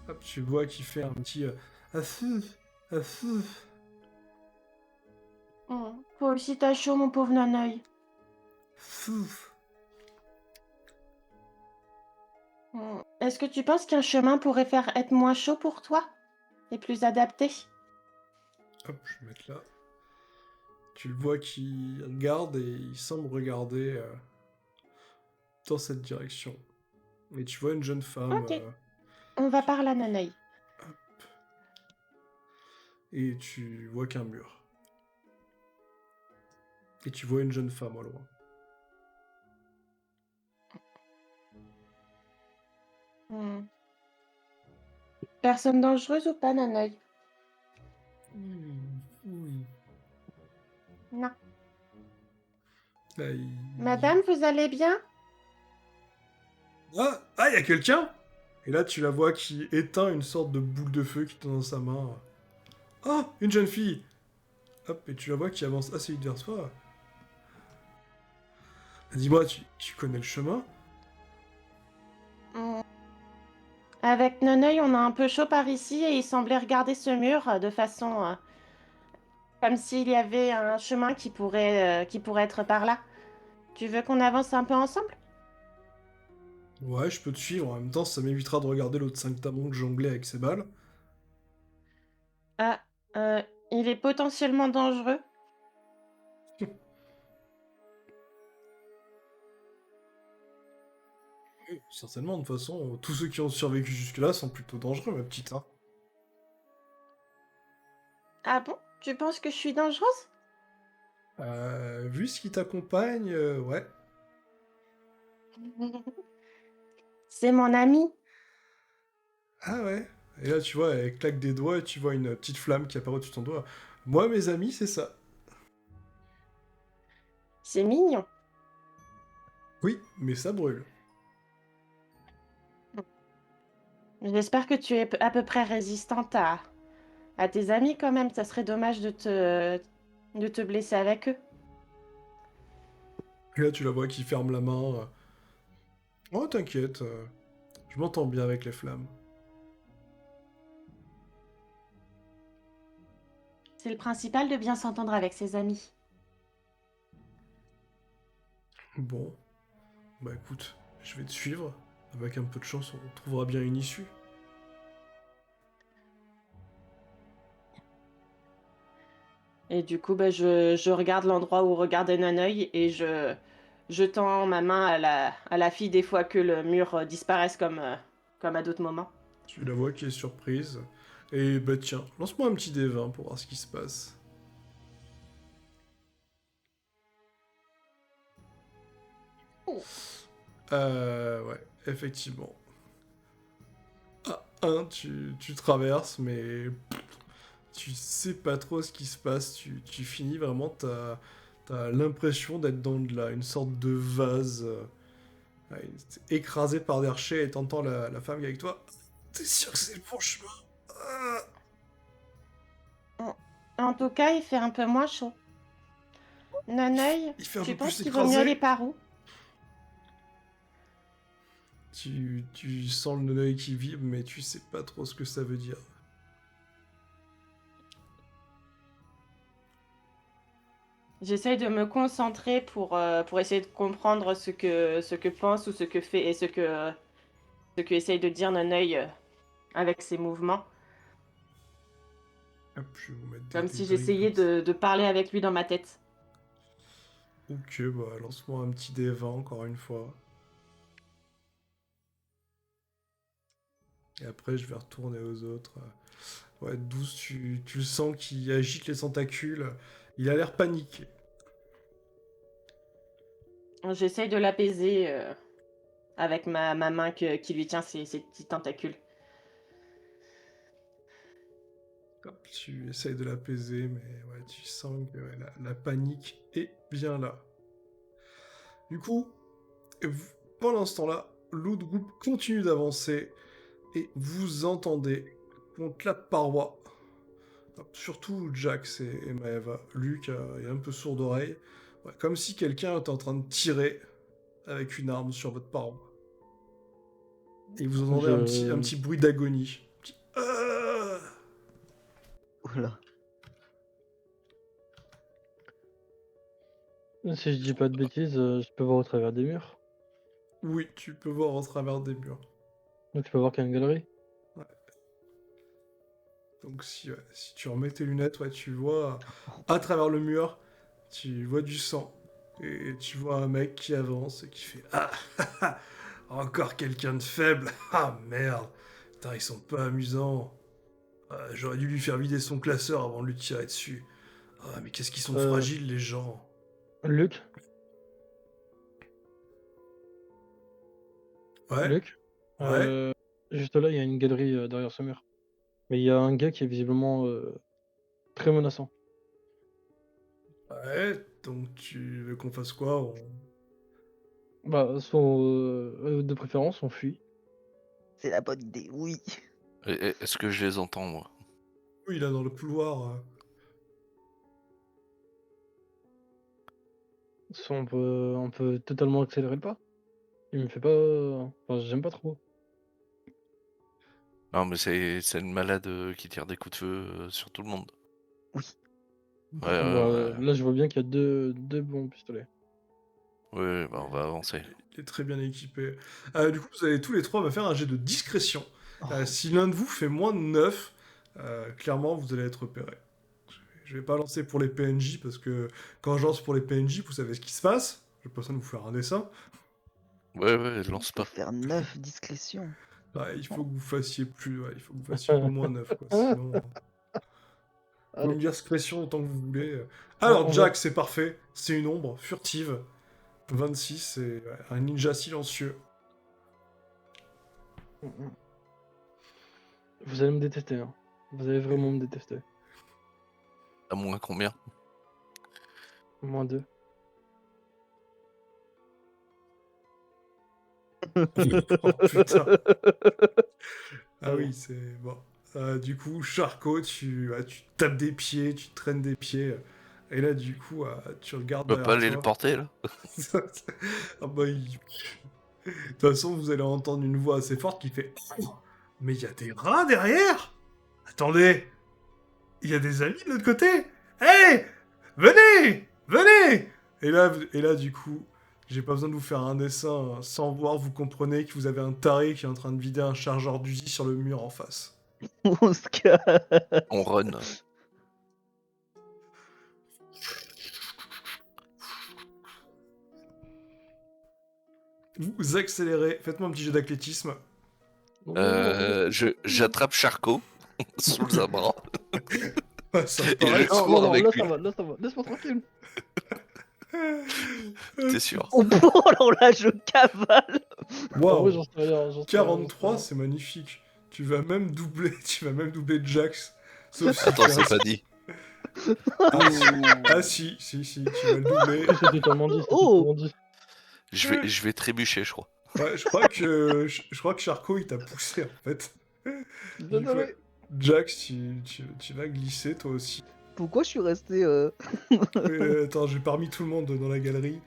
Hop, tu vois qu'il fait un petit ah, fouf, ah, fouf. Toi aussi t'as chaud, mon pauvre Noneuil. Fouf. Est-ce que tu penses qu'un chemin pourrait faire être moins chaud pour toi? Et plus adapté? Hop, je vais mettre là. Tu le vois qui regarde et il semble regarder dans cette direction. Et tu vois une jeune femme. Ok, on va par là, Noneuil. Hop, et tu vois qu'un mur. Et tu vois une jeune femme au loin. Hmm. Personne dangereuse ou pas, Noneuil? Oui. Non. Là, Madame, vous allez bien? Ah, ah, y a quelqu'un! Et là, tu la vois qui éteint une sorte de boule de feu qui est dans sa main. Ah, une jeune fille! Hop, et tu la vois qui avance assez vite vers toi. Dis-moi, tu connais le chemin? Hmm. Avec Noneuil, on a un peu chaud par ici et il semblait regarder ce mur de façon comme s'il y avait un chemin qui pourrait être par là. Tu veux qu'on avance un peu ensemble? Ouais, je peux te suivre. En même temps, ça m'évitera de regarder l'autre 5 tamons jongler avec ses balles. Ah, il est potentiellement dangereux? Oui, certainement, de toute façon, tous ceux qui ont survécu jusque-là sont plutôt dangereux, ma petite, hein. Ah bon? Tu penses que je suis dangereuse? Vu ce qui t'accompagne, ouais. C'est mon ami. Ah ouais. Et là, tu vois, elle claque des doigts et tu vois une petite flamme qui apparaît au-dessus de ton doigt. Moi, mes amis, c'est ça. C'est mignon. Oui, mais ça brûle. J'espère que tu es à peu près résistante à tes amis quand même. Ça serait dommage de te blesser avec eux. Et là, tu la vois qui ferme la main. Oh, t'inquiète, je m'entends bien avec les flammes. C'est le principal de bien s'entendre avec ses amis. Bon, bah écoute, je vais te suivre. Avec un peu de chance, on trouvera bien une issue. Et du coup, bah, je regarde l'endroit où regardait Naneuil et je tends ma main à la fille des fois que le mur disparaisse comme à d'autres moments. Tu la vois qui est surprise. Et bah tiens, lance-moi un petit D20 pour voir ce qui se passe. Ouais, effectivement. Ah, tu traverses, mais tu sais pas trop ce qui se passe. Tu finis vraiment, t'as l'impression d'être dans une sorte de vase écrasé par des rochers et t'entends la femme qui est avec toi. T'es sûr que c'est le bon chemin? Ah. En en tout cas, il fait un peu moins chaud. Naneuil, Il fait un tu peu penses plus qu'il vaut mieux aller écrasé. par où? Tu sens le œil qui vibre, mais tu sais pas trop ce que ça veut dire. J'essaye de me concentrer pour essayer de comprendre ce que pense ou ce que fait et ce que essaye de dire Naneuil avec ses mouvements. Hop, je vais vous mettre Comme des si drills j'essayais comme ça. de parler avec lui dans ma tête. Ok, bah lance-moi un petit D20 encore une fois. Et après, je vais retourner aux autres. Ouais, 12, tu le sens qui agite les tentacules. Il a l'air paniqué. J'essaye de l'apaiser avec ma main qui lui tient ses petits tentacules. Hop, tu essayes de l'apaiser, mais ouais, tu sens que ouais, la panique est bien là. Du coup, pendant ce temps-là, l'autre groupe continue d'avancer et vous entendez contre la paroi. Surtout Jax et Maeva. Luc est un peu sourd d'oreille. Ouais, comme si quelqu'un était en train de tirer avec une arme sur votre paroi. Et vous entendez un Je... petit bruit d'agonie. Un petit Oula. Si je dis pas de bêtises, je peux voir au travers des murs. Oui, tu peux voir au travers des murs. Donc je peux voir qu'il y a une galerie. Ouais. Donc si tu remets tes lunettes, ouais, tu vois à travers le mur, tu vois du sang. Et tu vois un mec qui avance et qui fait Ah encore quelqu'un de faible. Ah merde. Putain, ils sont pas amusants. J'aurais dû lui faire vider son classeur avant de lui tirer dessus. Ah, mais qu'est-ce qu'ils sont Euh, fragiles, les gens. Luc, Ouais, Luc, ouais, euh, juste là, il y a une galerie derrière ce mur. Mais il y a un gars qui est visiblement très menaçant. ouais. Donc tu veux qu'on fasse quoi? Bah, de préférence, on fuit. C'est la bonne idée, oui. Est-ce que je les entends, moi? Oui, là, dans le couloir. Soit on peut totalement accélérer le pas. Il me fait pas. Enfin, j'aime pas trop. Non, mais c'est le malade qui tire des coups de feu sur tout le monde. Oui. Ouais, Bah, ouais, là, je vois bien qu'il y a deux bons pistolets. ouais, bah on va avancer. Il est très bien équipé. Du coup, vous allez tous les trois me faire un jet de discrétion. Oh, Si l'un de vous fait moins de 9, clairement, vous allez être repéré. Je vais pas lancer pour les PNJ parce que quand je lance pour les PNJ, vous savez ce qui se passe. Je vais pas besoin de vous faire un dessin. Ouais, Je lance peux pas. faire 9 discrétions. Ouais, il faut que vous fassiez plus. Ouais, il faut que vous fassiez au moins 9, quoi. Sinon, vous pouvez Allez, me dire discrétion autant que vous voulez. on Alors, va- Jack, c'est parfait. C'est une ombre furtive. 26, c'est ouais, un ninja silencieux. Vous allez me détester, hein. Vous allez vraiment me détester. À moins combien? -2. Oh putain. Ah oui, c'est bon. Du coup, Charcot, tu tapes des pieds, tu traînes des pieds. Et là, du coup, tu regardes On peut pas derrière aller le toi. porter là? Ah bah, de toute façon, vous allez entendre une voix assez forte qui fait Oh, mais il y a des rats derrière. Attendez, il y a des amis de l'autre côté. Hé, venez, venez. Et là, du coup, j'ai pas besoin de vous faire un dessin. Sans voir, vous comprenez que vous avez un taré qui est en train de vider un chargeur d'Uzi sur le mur en face. On se casse. On run. Vous accélérez. Faites-moi un petit jeu d'athlétisme. J'attrape Charcot sous un bras. Ouais, ça me Et paraît- je Non, cours non, avec là lui. ça va, là ça va. Laisse-moi tranquille. T'es sûr? Oh, oh là, je cavale. En Waouh. vrai, j'en sais rien. 43, c'est magnifique. Tu vas même doubler Jax. Sauf si Attends, tu fais c'est un- pas dit. Ah si, tu vas le doubler. C'était tellement dit, c'était Oh. tellement dit. Je vais trébucher, je crois. Ouais, je crois que Charcot, il t'a poussé, en fait. Du coup, Désolé. Jax, tu vas glisser, toi aussi. Pourquoi je suis resté Attends, j'ai pas remis tout le monde dans la galerie.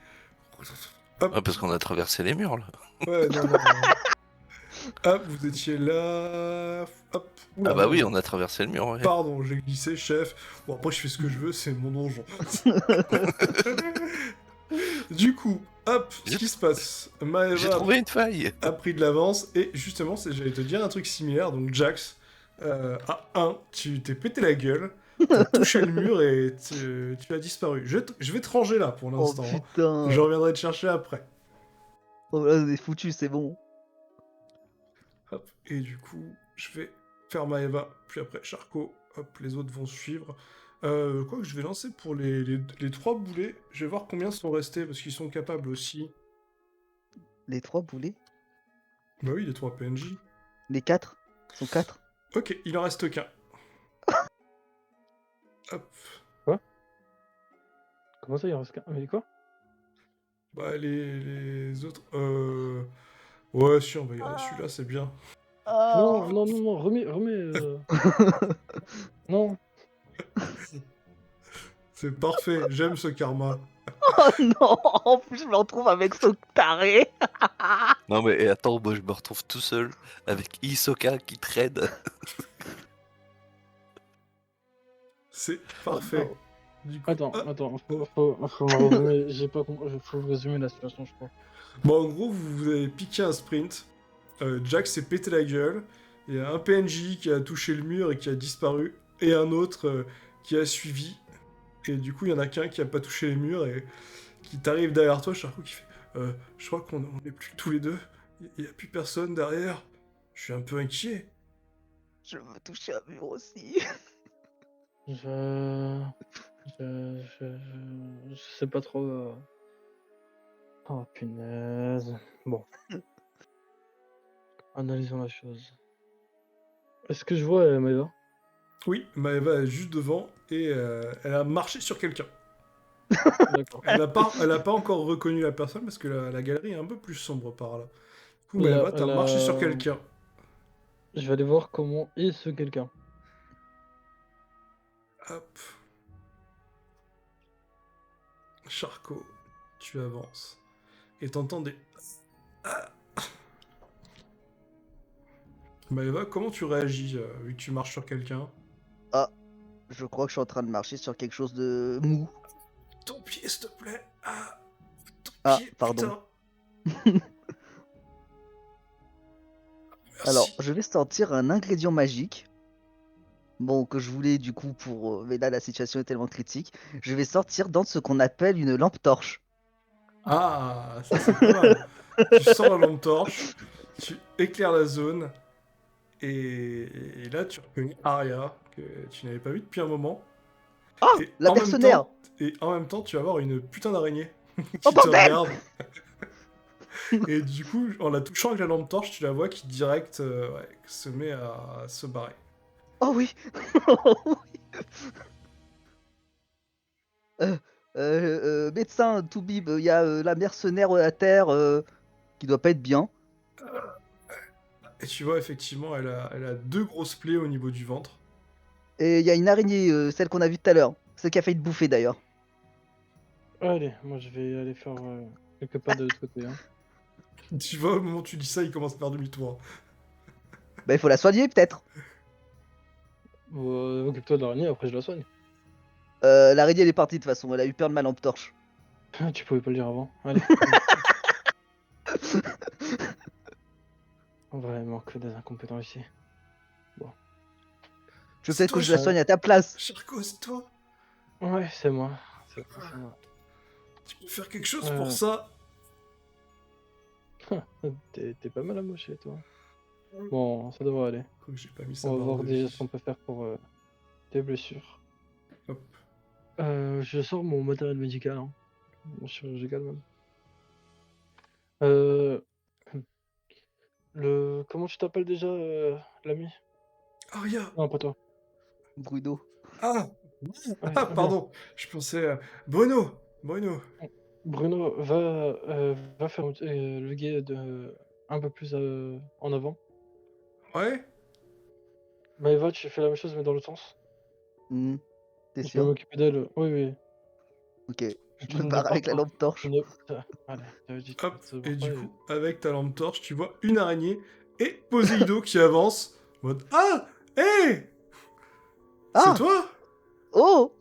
Hop, Ah, parce qu'on a traversé les murs là. ouais, non. Hop, vous étiez là. Hop. Oula, Ah bah oui, merde. on a traversé le mur, ouais. Pardon, j'ai glissé, chef. Bon, après, je fais ce que je veux, c'est mon donjon. Du coup, hop, ce qui se passe. J'ai Maëva trouvé une faille. a pris de l'avance, et justement, j'allais te dire un truc similaire. Donc, Jax, à 1, tu t'es pété la gueule, t'as touché le mur et tu as disparu. Je vais te ranger là pour Oh l'instant. hein. putain. Je reviendrai te chercher après. Oh là, c'est foutu, c'est bon. Hop, et du coup, je vais faire Maëva, puis après Charcot. Hop, les autres vont suivre. Quoi que je vais lancer pour les 3 boulets. Je vais voir combien sont restés, parce qu'ils sont capables aussi. Les 3 boulets. Bah oui, les 3 PNJ. Les 4 sont 4. Ok, il en reste qu'un. Hop. Comment ça, il en reste qu'un? Mais quoi? Bah les autres... Ouais, si, on va garder celui-là, c'est bien. Non, non, non, non, remets. Non. C'est parfait, j'aime ce karma. Oh non, en plus je me retrouve avec ce taré. Non mais et attends, moi je me retrouve tout seul avec Hisoka qui traîne. C'est parfait. Du coup, Attends, ah, attends, faut me résumer, j'ai pas compris, faut résumer la situation, je crois. Bon, en gros, vous avez piqué un sprint. Jack s'est pété la gueule. Il y a un PNJ qui a touché le mur et qui a disparu. Et un autre qui a suivi. Et du coup, il y en a qu'un qui a pas touché les murs et qui t'arrive derrière toi, Charcot, qui fait je crois qu'on est plus tous les deux. Il n'y a plus personne derrière. Je suis un peu inquiet. Je veux toucher un mur aussi. Je sais pas trop. Oh punaise. Bon. Analysons la chose. Est-ce que je vois Maëva? Oui, Maëva est juste devant et elle a marché sur quelqu'un. D'accord. Elle a pas encore reconnu la personne parce que la galerie est un peu plus sombre par là. Du coup, Elle a- Maëva, t'as elle a- marché sur quelqu'un. Je vais aller voir comment est ce quelqu'un. Hop. Charcot, tu avances. Et t'entends des... Ah. Maëva, comment tu réagis vu que tu marches sur quelqu'un? Je crois que je suis en train de marcher sur quelque chose de mou. Ton pied, s'il te plaît. Ah. Ton Ah, pied, pardon. putain. Merci. Alors, je vais sortir un ingrédient magique. Bon, que je voulais du coup pour. Mais là, la situation est tellement critique. Je vais sortir dans ce qu'on appelle une lampe torche. Ah, ça c'est pas mal. Tu sors la lampe torche, tu éclaires la zone, et là tu reconnais Arya, que tu n'avais pas vu depuis un moment. Oh, Et la en même mercenaire! temps, tu vas voir une putain d'araignée Oh qui te bordel! regarde. Et du coup, en la touchant avec la lampe torche, tu la vois qui direct ouais, se met à se barrer. Oh oui! Euh, médecin, Toubib, il y a la mercenaire à terre qui doit pas être bien. Et tu vois, effectivement, elle a deux grosses plaies au niveau du ventre. Et il y a une araignée, celle qu'on a vue tout à l'heure. Celle qui a failli te bouffer d'ailleurs. Allez, moi je vais aller faire quelques pas de l'autre côté. Hein. Tu vois, au moment où tu dis ça, il commence à faire demi-tour. Bah, il faut la soigner peut-être. Occupe-toi de l'araignée, après je la soigne. L'araignée elle est partie de toute façon, elle a eu peur de ma lampe torche. Tu pouvais pas le dire avant. Allez. Vraiment que des incompétents ici. Je veux C'est peut-être que toi, je la soigne à ta place. Charcot, c'est toi. Ouais, c'est moi. C'est moi. Tu peux faire quelque chose pour Euh, ça. T'es pas mal amoché, toi. Bon, ça devrait aller. Quoi que j'ai pas mis sa On va barre voir de déjà vie. ce qu'on peut faire pour tes blessures. Hop. Je sors mon matériel médical, hein. Mon chirurgical même. Euh... Comment tu t'appelles déjà, l'ami? Aria. Non, pas toi. Bruno. Ah, Ouais, ah, bien. pardon. Je pensais... Bruno. Bruno. Bruno, va faire le guet un peu plus en avant. Ouais. Maëva, tu fais la même chose, mais dans l'autre sens. T'es Je vais sûr? m'occuper d'elle. Oui, oui. Ok. Je Tu me ne barre pars avec la pas. lampe torche. Allez, j'avais dit, Hop. ça Et part pas. du coup, avec ta lampe torche, tu vois une araignée et Poséido qui avance. En mode... Ah. Hé. C'est Ah! toi. Oh!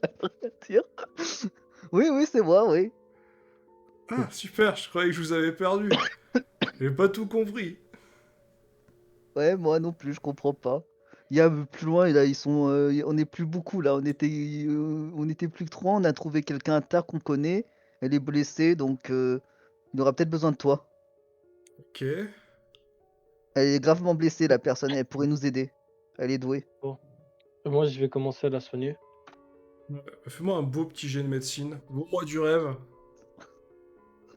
Ça veut rien dire. Oui, oui, c'est moi, oui. Ah, super. Je croyais que je vous avais perdu. J'ai pas tout compris. Ouais, moi non plus, je comprends pas. Il y a plus loin, et là, ils sont, on est plus beaucoup là. On était plus que trois. On a trouvé quelqu'un à terre qu'on connaît. Elle est blessée, donc il aura peut-être besoin de toi. Ok. Elle est gravement blessée, la personne. Elle pourrait nous aider. Elle est douée. Bon. Moi, je vais commencer à la soigner. Fais-moi un beau petit jet de médecine. Vaut-moi du rêve.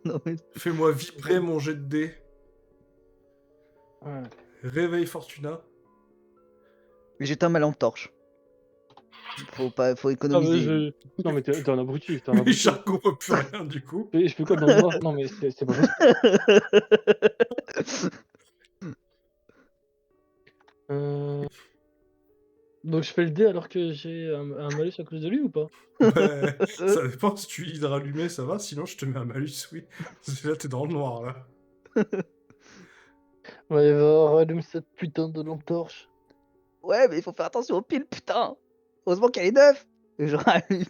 Non, mais Fais-moi vibrer mon jet de dés. Ouais. Réveille Fortuna. j'éteins ma lampe torche. Faut Ah, mais économiser. Non, mais t'es un abruti, t'es un Mais abruti. Charcot voit plus rien du coup. Je fais quoi dans le noir? Non, mais c'est pas possible. Euh, Donc, je fais le dé alors que j'ai un malus à cause de lui ou pas? Bah, ça dépend si tu lis de rallumer, ça va. Sinon, je te mets un malus, oui. Parce que là, t'es dans le noir là. Ouais, va rallume cette putain de lampe torche. Ouais, mais il faut faire attention aux piles, putain. Heureusement qu'elle est neuve. Et je rallume.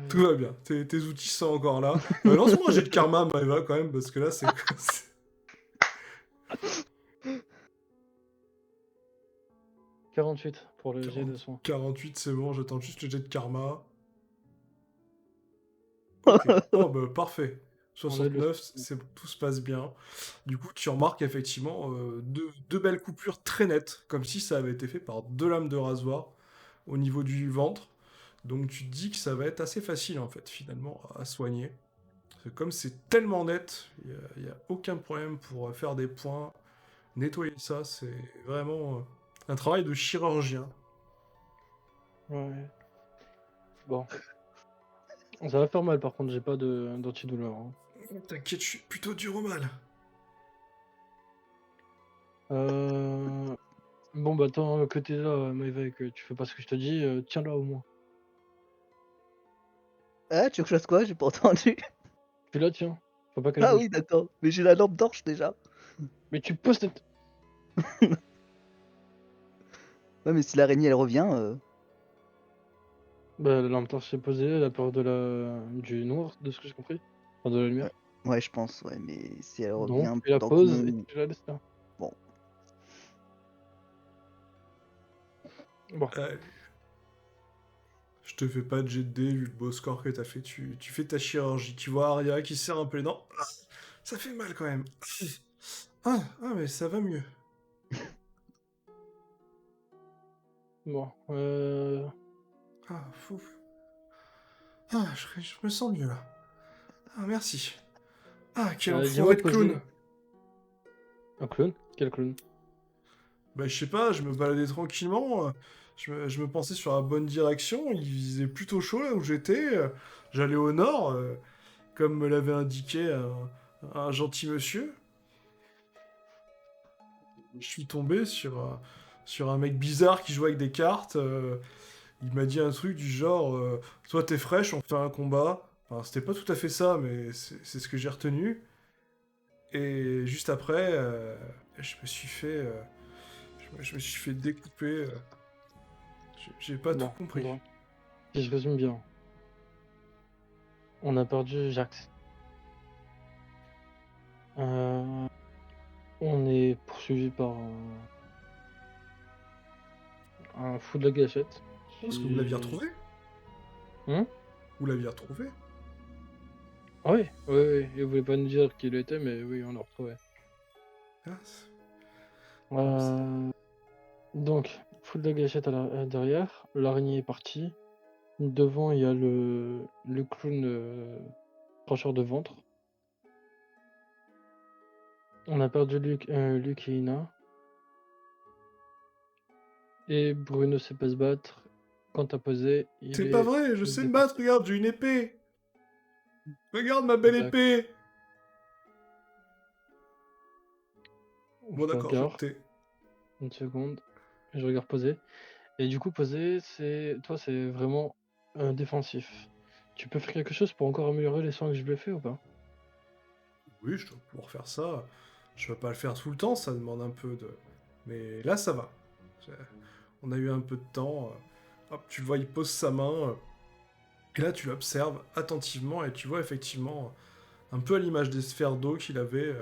Tout va bien. Tes outils sont encore là. Lance-moi un jet de karma, Maëva, quand même, parce que là, c'est. 48 pour le jet de soin. 48, c'est bon, j'attends juste le jet de karma. Ok. Oh, bah, parfait. On a le- 69, tout se passe bien. Du coup, tu remarques effectivement deux belles coupures très nettes, comme si ça avait été fait par deux lames de rasoir au niveau du ventre. Donc tu te dis que ça va être assez facile en fait finalement à soigner. Parce que comme c'est tellement net, il n'y a aucun problème pour faire des points, nettoyer ça, c'est vraiment un travail de chirurgien. Ouais. Bon. Ça va faire mal par contre, j'ai pas d'antidouleur. Hein. T'inquiète, je suis plutôt dur au mal. Bon bah tant que t'es là, Maëva, et que tu fais pas ce que je te dis, tiens-la au moins. Ah, tu veux que je fasse quoi? J'ai pas entendu. Tu la tiens, faut pas qu'elle Ah bouge. oui, d'accord. Mais j'ai la lampe torche déjà. Mais tu poses cette... Ouais, mais si l'araignée elle revient. Bah la lampe torche s'est posée, elle a peur du noir, de ce que j'ai compris. Enfin de la lumière. Ouais, je pense, ouais, mais si elle Donc revient tu la pendant qu'on poses et est. tu la laisses là. Bon, Bon, Je te fais pas de jet de dés vu le beau score que t'as fait. Tu fais ta chirurgie. Tu vois Aria qui serre un peu les dents. Ah, ça fait mal quand même. Mais ça va mieux. bon. Fouf. Je me sens mieux là. Merci. Quel Dis-moi, enfoiré de Koji. clown. Un clown? Quel clown? Bah, je sais pas, je me baladais tranquillement. Je me pensais sur la bonne direction. Il faisait plutôt chaud là où j'étais. J'allais au nord, comme me l'avait indiqué un gentil monsieur. Je suis tombé sur un mec bizarre qui jouait avec des cartes. Il m'a dit un truc du genre toi t'es fraîche, on fait un combat. Enfin, c'était pas tout à fait ça, mais c'est ce que j'ai retenu. Et juste après, je me suis fait. Je me suis fait découper. J'ai pas tout Bon, compris. donc, si je résume bien, on a perdu Jax. On est poursuivi par un fou de la gâchette. Est-ce que vous l'aviez retrouvé? Hein? Vous l'aviez retrouvé? Ah oui, oui, oui. Il voulait pas nous dire qui il était, mais oui, on l'a retrouvé. Ah, Donc, fou de la gâchette derrière. L'araignée est partie. Devant, il y a le clown cracheur de ventre. On a perdu Luc et Ina. Et Bruno sait pas se battre. Quand t'as posé, il c'est est. pas vrai, je sais me battre, regarde, j'ai une épée. Regarde ma belle D'accord. épée. Bon Je d'accord, je regarde. t'ai. Une seconde. Je regarde poser. Et du coup, poser, toi, c'est vraiment défensif. Tu peux faire quelque chose pour encore améliorer les soins que je lui ai fait ou pas? Oui, je dois pouvoir faire ça. Je peux pas le faire tout le temps, ça demande un peu de... Mais là, ça va. C'est- On a eu un peu de temps. Hop, tu le vois, il pose sa main. Et là, tu l'observes attentivement et tu vois effectivement, un peu à l'image des sphères d'eau qu'il avait,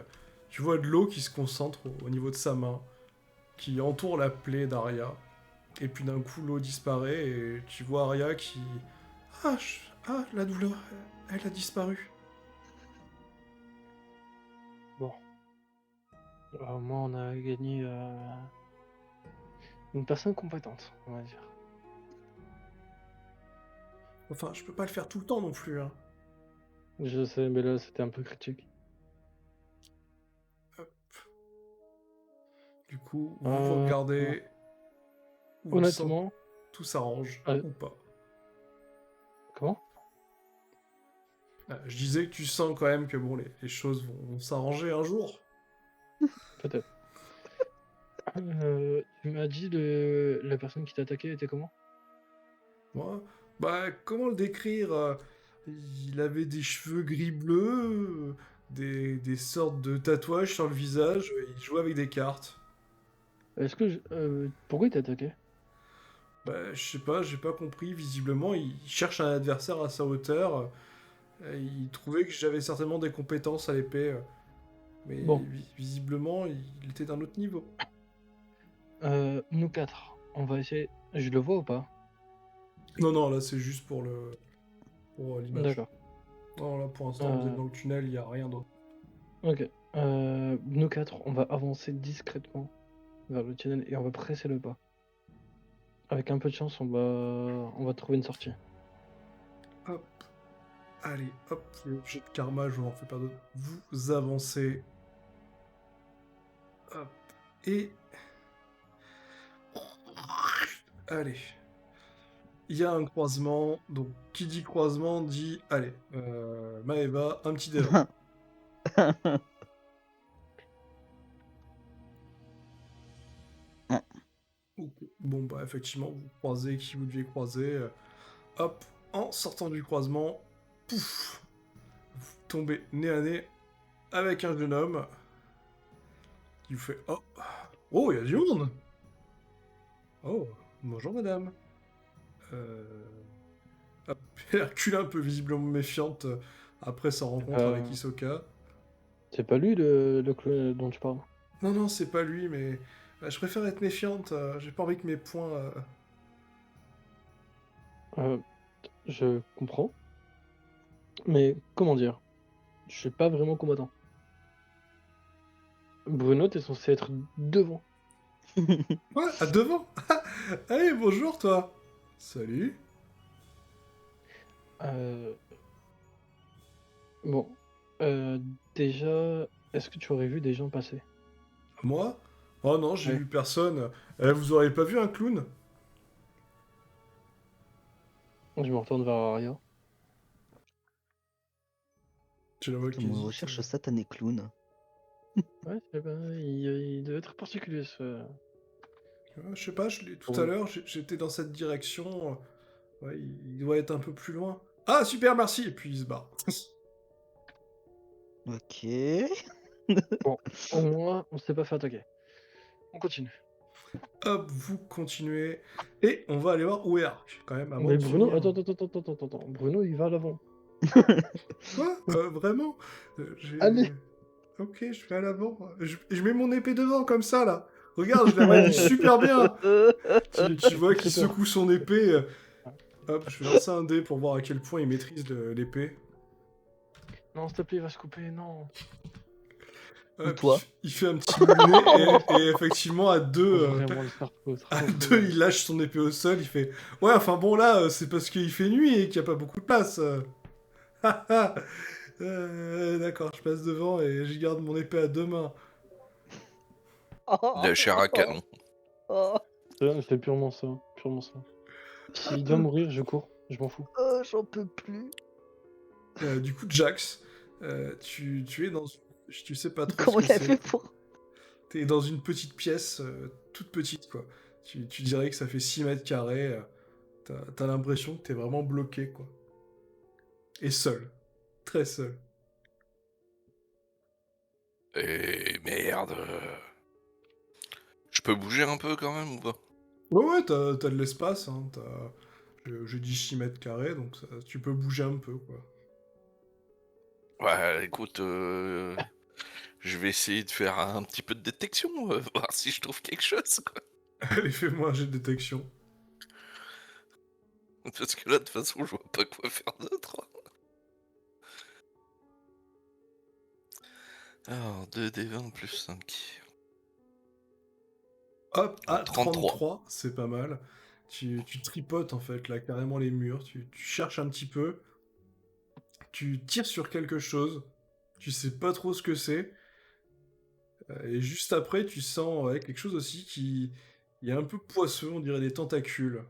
tu vois de l'eau qui se concentre au niveau de sa main, qui entoure la plaie d'Arya. Et puis d'un coup, l'eau disparaît et tu vois Arya qui... la douleur, elle a disparu. Bon. Au moins, on a gagné une personne compétente, on va dire. Enfin, je peux pas le faire tout le temps non plus, hein. Je sais, mais là, c'était un peu critique. Hop. Du coup, vous vous Ouais. regardez, vous sentez Honnêtement, tout s'arrange ouais, ou pas. comment? Je disais que tu sens quand même que bon, les choses vont s'arranger un jour. Peut-être. Tu m'as dit la personne qui t'a attaqué était comment? Moi, comment le décrire? Il avait des cheveux gris-bleu, des sortes de tatouages sur le visage, il jouait avec des cartes. Est-ce que pourquoi il t'a attaqué? Je sais pas, j'ai pas compris. Visiblement, il cherche un adversaire à sa hauteur. Il trouvait que j'avais certainement des compétences à l'épée. Mais Bon, visiblement, il était d'un autre niveau. nous quatre, on va essayer. Je le vois ou pas? Non, non, là, c'est juste pour l'image. D'accord. Non, là, pour l'instant, vous êtes Euh, dans le tunnel, il y a rien d'autre. ok. Nous quatre, on va avancer discrètement vers le tunnel et on va presser le pas. Avec un peu de chance, on va trouver une sortie. Hop. Allez, hop, le jet de karma, je vous en fais pas d'autres. Vous avancez. Hop. Et... Allez. Il y a un croisement, donc qui dit croisement dit... Allez, Maeva, un petit dé. Ok. Bon, effectivement, vous croisez qui vous deviez croiser. Hop, en sortant du croisement, pouf, vous tombez nez à nez avec un jeune homme qui vous fait Oh, oh, il y a du monde. Oh, bonjour madame. Hop, elle recule un peu visiblement méfiante après sa rencontre avec Hisoka. C'est pas lui le clown dont tu parles? Non, non, c'est pas lui, mais je préfère être méfiante. J'ai pas envie que mes points Euh, je comprends. Mais comment dire? Je suis pas vraiment combattant. Bruno, t'es censé être devant. Ouais, à devant. Allez, bonjour toi. Salut. Euh, Bon. Euh, Déjà, est-ce que tu aurais vu des gens passer? Moi? Oh non, j'ai Ouais. vu personne. Vous auriez pas vu un clown? Je me retourne vers Aria. Tu la vois qui Comme on hésite. recherche satané clown. Ouais, il devait être particulier ce. Je sais pas, tout à Oh. l'heure, j'étais dans cette direction. Ouais, il doit être un peu plus loin. Ah, super, merci. Et puis il se barre. Ok. Bon, au moins, on s'est pas fait attaquer. On continue. Hop, vous continuez. Et on va aller voir où est Ark, quand même, à moins Mais de Bruno, souvenir. attends. Bruno, il va à l'avant. Quoi? Vraiment? Allez. Ok, je vais à l'avant. Je mets mon épée devant, comme ça, là. Regarde, je la manie super bien. Tu vois qu'il Creeper. secoue son épée. Hop, je vais lancer un dé pour voir à quel point il maîtrise l'épée. Non, s'il te plaît, il va se couper, non. Ou Hop, toi. il fait un petit moulinet et effectivement, à Faut deux, vraiment le faire foutre. à deux, il lâche son épée au sol. Il fait ouais, enfin bon, là, c'est parce qu'il fait nuit et qu'il n'y a pas beaucoup de place. D'accord, je passe devant et je garde mon épée à deux mains. La chair à canon. C'est purement ça. Purement ça. S'il doit mourir, je cours. Je m'en fous. Oh, j'en peux plus. Du coup, Jax, tu es dans. Tu sais pas trop Comment ce il que a fait c'est. pour... T'es dans une petite pièce, toute petite, quoi. Tu dirais que ça fait 6 mètres carrés. T'as l'impression que t'es vraiment bloqué, quoi. Et seul. Très seul. Et merde. Je peux bouger un peu quand même ou pas? Ouais, t'as de l'espace, hein. Je dis 6 mètres carrés, donc tu peux bouger un peu, quoi. Ouais, écoute, je vais essayer de faire un petit peu de détection, voir si je trouve quelque chose, quoi. Allez, fais-moi un jet de détection. Parce que là, de toute façon, je vois pas quoi faire d'autre. Alors, 2d20 plus 5. Hop, à 33. 33, c'est pas mal. Tu tripotes, en fait, là, carrément les murs. Tu cherches un petit peu. Tu tires sur quelque chose. Tu sais pas trop ce que c'est. Et juste après, tu sens ouais, quelque chose aussi qui est un peu poisseux, on dirait des tentacules.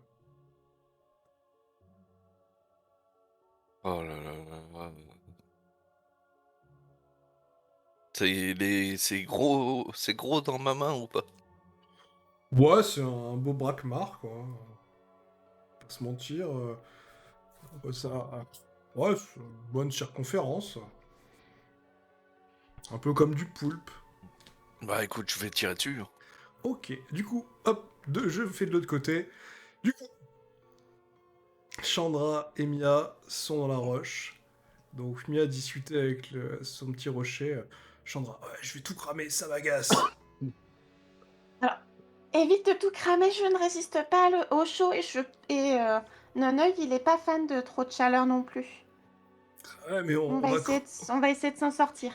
Oh là là là là. C'est gros dans ma main ou pas? Ouais, c'est un beau braquemar, quoi. Pas se mentir. Ouais, c'est une bonne circonférence. Un peu comme du poulpe. Bah écoute, je vais tirer dessus. Ok, du coup, hop, je fais de l'autre côté. Du coup, Chandra et Mia sont dans la roche. Donc Mia discutait avec son petit rocher. Chandra, ouais, je vais tout cramer, ça m'agace. Évite de tout cramer, je ne résiste pas au chaud et Nonoeil, il est pas fan de trop de chaleur non plus. Ouais, mais On va essayer de s'en sortir.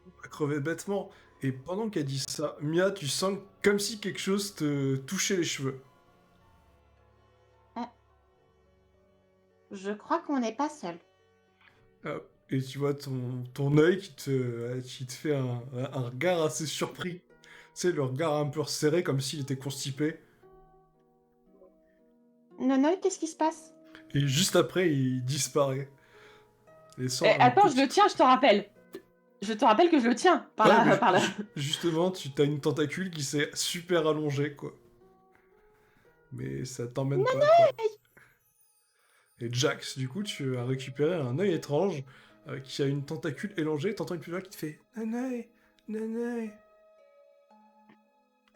on va crever bêtement. Et pendant qu'elle dit ça, Mia, tu sens comme si quelque chose te touchait les cheveux. Je crois qu'on n'est pas seul. Et tu vois ton œil qui te fait un regard assez surpris. Tu sais, le regard un peu resserré, comme s'il était constipé. Nonoeil, qu'est-ce qui se passe? Et juste après, il disparaît. Laissant un Attends, je petit- le tiens, je te rappelle. Je te rappelle que je le tiens par Ouais, là. mais Par là. Justement, t'as une tentacule qui s'est super allongée, quoi. Mais ça t'emmène pas, quoi. Et Jax, du coup, tu as récupéré un œil étrange qui a une tentacule élongée. T'entends une petite voix qui te fait « Nanay, nanay ».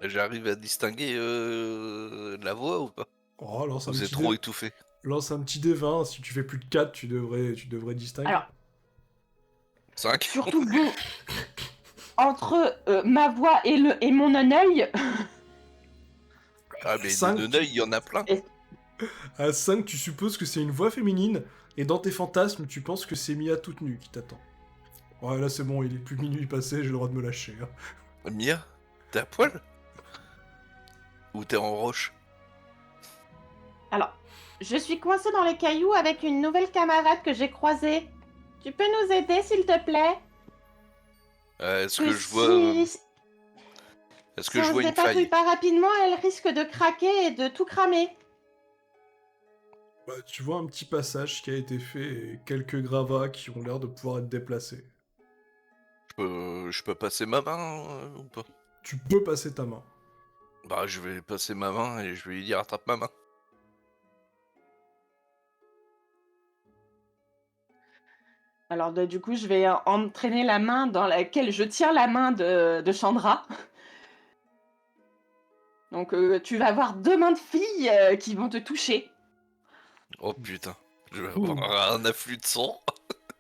J'arrive à distinguer la voix ou pas? Oh, lance un, Ou c'est petit trop dé, étouffé? lance un petit D20. Si tu fais plus de 4, tu devrais distinguer. Alors, 5? surtout bon, entre ma voix et mon œil, Ah mais Cinq, des Nonoeil, il y en a plein. À 5, tu supposes que c'est une voix féminine, et dans tes fantasmes, tu penses que c'est Mia toute nue qui t'attend. Ouais, là c'est bon, il est plus minuit passé, j'ai le droit de me lâcher. Hein. Mia, t'es à poil? Ou t'es en roche? Alors, je suis coincée dans les cailloux avec une nouvelle camarade que j'ai croisée. Tu peux nous aider, s'il te plaît? Est-ce Que que je vois... si... Est-ce Si que je on se vois une dépatouille faille? pas rapidement, elle risque de craquer et de tout cramer. Bah, tu vois un petit passage qui a été fait et quelques gravats qui ont l'air de pouvoir être déplacés. Je peux passer ma main ou pas? Tu peux passer ta main. Bah, je vais passer ma main et je vais lui dire attrape ma main. Alors, du coup, je vais entraîner la main dans laquelle je tiens la main de Chandra. Donc, tu vas avoir 2 mains de filles qui vont te toucher. Oh putain, je vais Ouh. avoir un afflux de sang.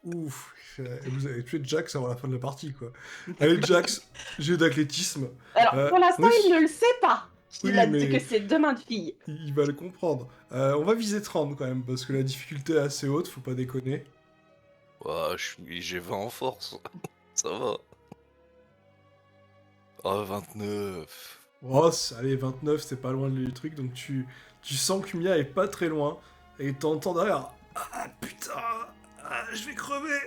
Ouf, vous avez tué Jax avant la fin de la partie, quoi. Allez, Jax, jeu d'athlétisme. Alors, pour l'instant, oui. il ne le sait pas. Il Oui, a dit mais- que c'est 2 mains de filles. Il va le comprendre. On va viser 30 quand même, parce que la difficulté est assez haute, faut pas déconner. Ouais, j'ai 20 en force. Ça va. Oh, 29. Oh, allez, 29, c'est pas loin du truc, donc tu sens que Mia est pas très loin, et t'entends derrière. Ah putain, je vais crever.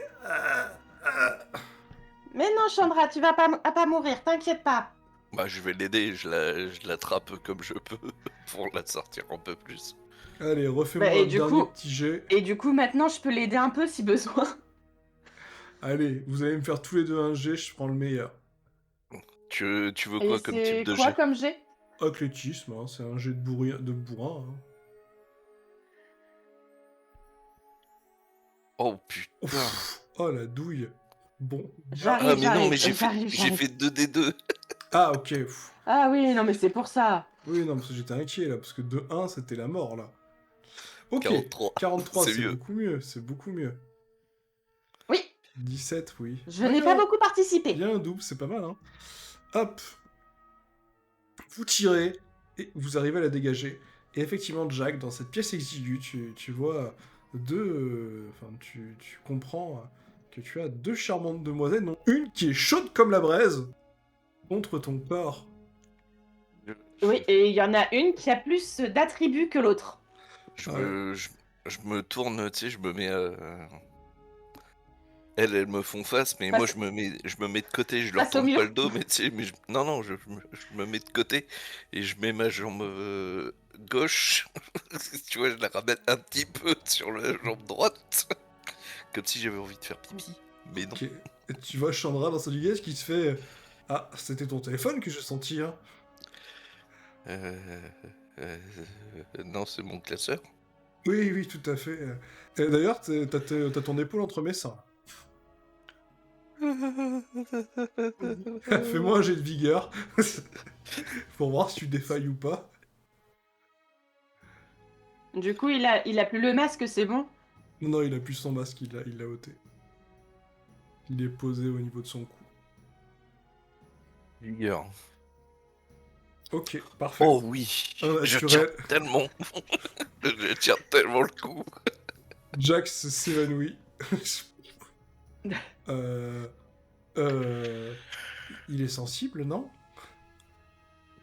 Mais non, Chandra, tu vas pas mourir, t'inquiète pas. Bah, je vais l'aider, je l'attrape comme je peux pour la sortir un peu plus. Allez, refais-moi Bah, et un du dernier coup- petit jet. Et du coup, maintenant, je peux l'aider un peu si besoin. Allez, vous allez me faire tous les deux un jet, je prends le meilleur. Tu veux Et quoi comme c'est type de quoi jet? comme jet? Athlétisme, hein, c'est un jet de bourrin. Hein. Oh putain. Ouf. Oh la douille. Bon. J'arrive, Ah mais non, mais j'arrive. j'ai fait 2d2. Ah ok. Pff. Ah oui, non, mais c'est pour ça. Oui, non, parce que j'étais inquiet là, parce que de 1 c'était la mort là. Ok. 43. 43, C'est c'est mieux. beaucoup mieux, c'est beaucoup mieux. Oui, 17, oui. Je n'ai pas beaucoup participé. Il y a un double, c'est pas mal, hein. Hop. Vous tirez, et vous arrivez à la dégager. Et effectivement, Jack, dans cette pièce exiguë, tu vois deux... Enfin, tu comprends que tu as deux charmantes demoiselles, dont une qui est chaude comme la braise, contre ton corps. oui, et il y en a une qui a plus d'attributs que l'autre. Je me tourne, tu sais, je me mets... Elles me font face, mais moi je me mets de côté, je leur Face au tourne mur. pas le dos, mais tu sais, non, je me mets de côté et je mets ma jambe gauche, tu vois, je la ramène un petit peu sur la jambe droite, comme si j'avais envie de faire pipi, mais non. Ok. Et tu vois Chandra dans sa dugaise qui se fait... Ah, c'était ton téléphone que j'ai senti, hein. Non, c'est mon classeur. Oui, oui, tout à fait. Et d'ailleurs, t'as ton épaule entre mes seins. Fais-moi un jet de vigueur. Pour voir si tu défailles ou pas. Du coup, il a plus le masque, c'est bon. Non, non, il a plus son masque, il l'a ôté. Il est posé au niveau de son cou. Vigueur. Ok, parfait. Oh oui, Un je naturel. tiens tellement, je tiens tellement le coup. Jax s'évanouit. Il est sensible, non?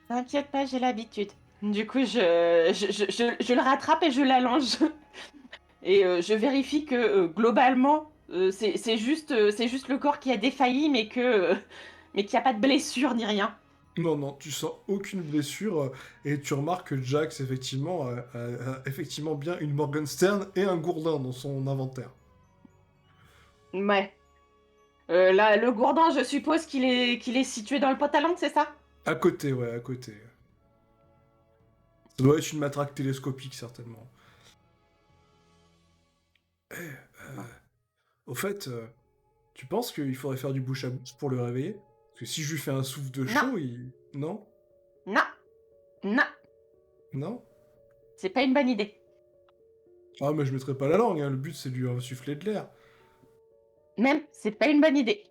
T'inquiète pas, j'ai l'habitude. Du coup, je le rattrape et je l'allonge. Et je vérifie que globalement, c'est juste le corps qui a défailli, mais qu'il n'y a pas de blessure ni rien. Non, non, tu sens aucune blessure et tu remarques que Jax, effectivement, a effectivement bien une Morgenstern et un gourdin dans son inventaire. Ouais. Là, le gourdin, je suppose qu'il est situé dans le pantalon, c'est ça? À côté, ouais, à côté. Ça doit être une matraque télescopique, certainement. Au fait, tu penses qu'il faudrait faire du bouche à bouche pour le réveiller? Parce que si je lui fais un souffle de chaud, il... Non? Non. Non. Non? C'est pas une bonne idée. Ah, mais je mettrai pas la langue, hein. Le but c'est de lui insuffler de l'air. Même, c'est pas une bonne idée.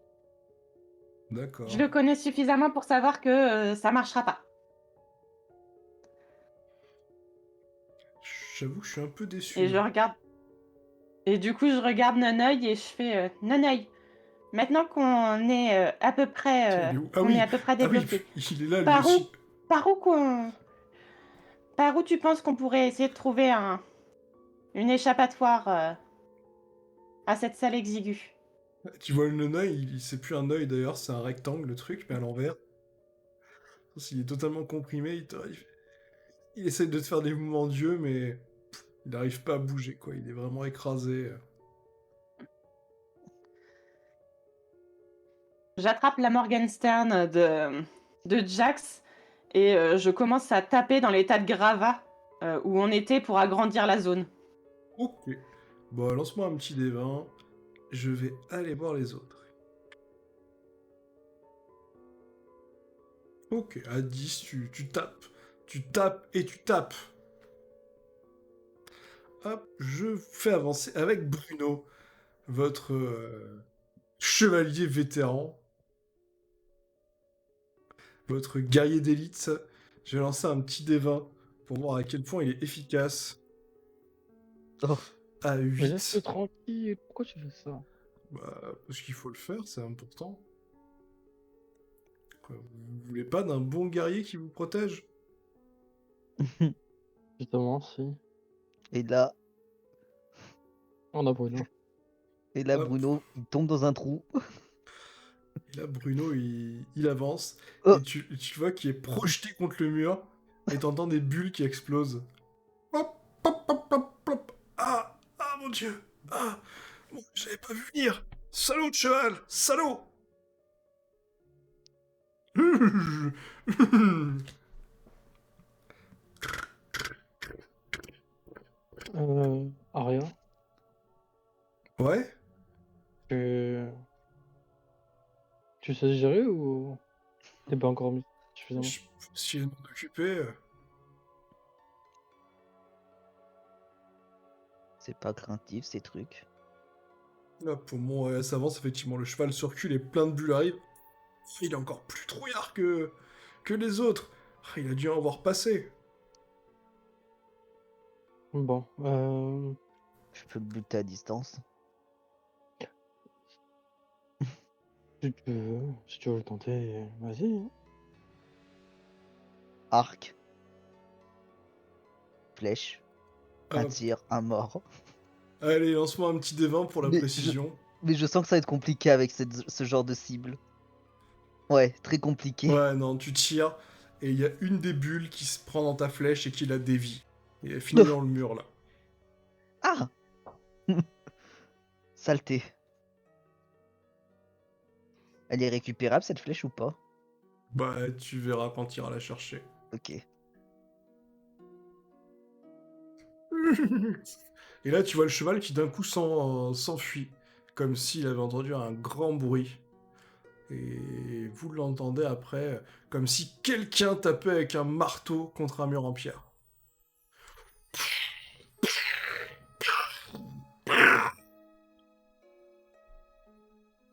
D'accord. Je le connais suffisamment pour savoir que ça marchera pas. J'avoue que je suis un peu déçu. Et je regarde. Et du coup, je regarde Nonoï et je fais Nonoï, maintenant qu'on est à peu Tiens, près, il est où? Ah on est oui, à peu près ah oui, développé. il est là lui Par où, aussi. par où qu'on, par où tu penses qu'on pourrait essayer de trouver une échappatoire à cette salle exiguë? Tu vois le œil, c'est plus un œil d'ailleurs, c'est un rectangle le truc, mais à l'envers. S'il est totalement comprimé, il essaie de te faire des mouvements d'yeux, mais il n'arrive pas à bouger, quoi. Il est vraiment écrasé. J'attrape la Morgenstern de Jax et je commence à taper dans les tas de gravats où on était pour agrandir la zone. Ok. Bon, lance-moi un petit D20. Je vais aller voir les autres. Ok, à 10, tu tapes. Tu tapes et tu tapes. Hop, je fais avancer avec Bruno, votre chevalier vétéran, votre guerrier d'élite. Je vais lancer un petit D20 pour voir à quel point il est efficace. Oh, À Mais laisse-le 8. tranquille, pourquoi tu fais ça? Bah, parce qu'il faut le faire, c'est important. Quoi, vous voulez pas d'un bon guerrier qui vous protège? Justement, si. et là, On a Bruno. Hop. Bruno, il tombe dans un trou. Et là, Bruno, il avance, Oh, et tu vois qu'il est projeté contre le mur, et t'entends des bulles qui explosent. Hop, hop, hop, hop, hop. Ah, ah mon dieu. Ah, bon, j'avais pas vu venir. Salaud de cheval, salaud. Aria, Ouais, tu... tu sais gérer ou t'es pas encore mis suffisamment? je peux essayer de m'en occuper. c'est pas craintif ces trucs. Là, pour moi, ça avance, effectivement. Le cheval se recule et plein de bulles arrivent. Il est encore plus trouillard que les autres. Ah, il a dû en voir passer. Bon, Je peux le buter à distance. si tu veux le tenter, vas-y. Hein. Arc, flèche, un Hop. tir, un mort. Allez, lance-moi un petit D20 pour la Mais précision. Mais je sens que ça va être compliqué avec ce genre de cible. Ouais, très compliqué. Ouais, non, tu tires, et il y a une des bulles qui se prend dans ta flèche et qui la dévie. Et elle finit dans le mur, là. Ah Saleté. Elle est récupérable cette flèche ou pas? Bah, tu verras quand tu iras la chercher. Ok. Et là, tu vois le cheval qui d'un coup s'enfuit, comme s'il avait entendu un grand bruit. Et vous l'entendez après, comme si quelqu'un tapait avec un marteau contre un mur en pierre.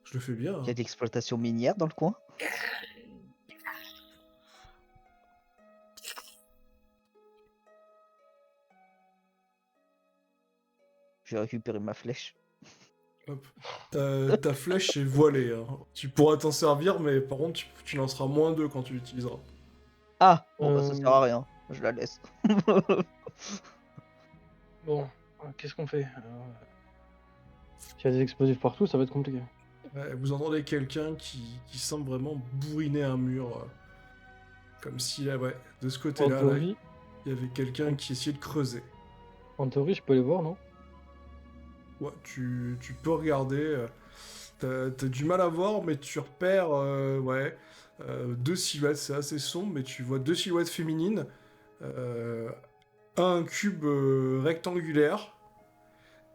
Je le fais bien, Il y a hein. d'exploitation minière dans le coin? J'ai récupéré ma flèche. Hop. Ta flèche est voilée, hein. Tu pourras t'en servir, mais par contre, tu lanceras -2 quand tu l'utiliseras. Ah bon bah ça sert à rien. Je la laisse. Bon, qu'est-ce qu'on fait? S'il y a des explosifs partout, ça va être compliqué. Ouais, vous entendez quelqu'un qui semble vraiment bourriner un mur. Comme si, là, ouais, de ce En côté-là, là, théorie, il y avait quelqu'un qui essayait de creuser. en théorie, je peux les voir, non? Ouais, tu peux regarder. T'as du mal à voir, mais tu repères, ouais, deux silhouettes. C'est assez sombre, mais tu vois deux silhouettes féminines. euh, un cube rectangulaire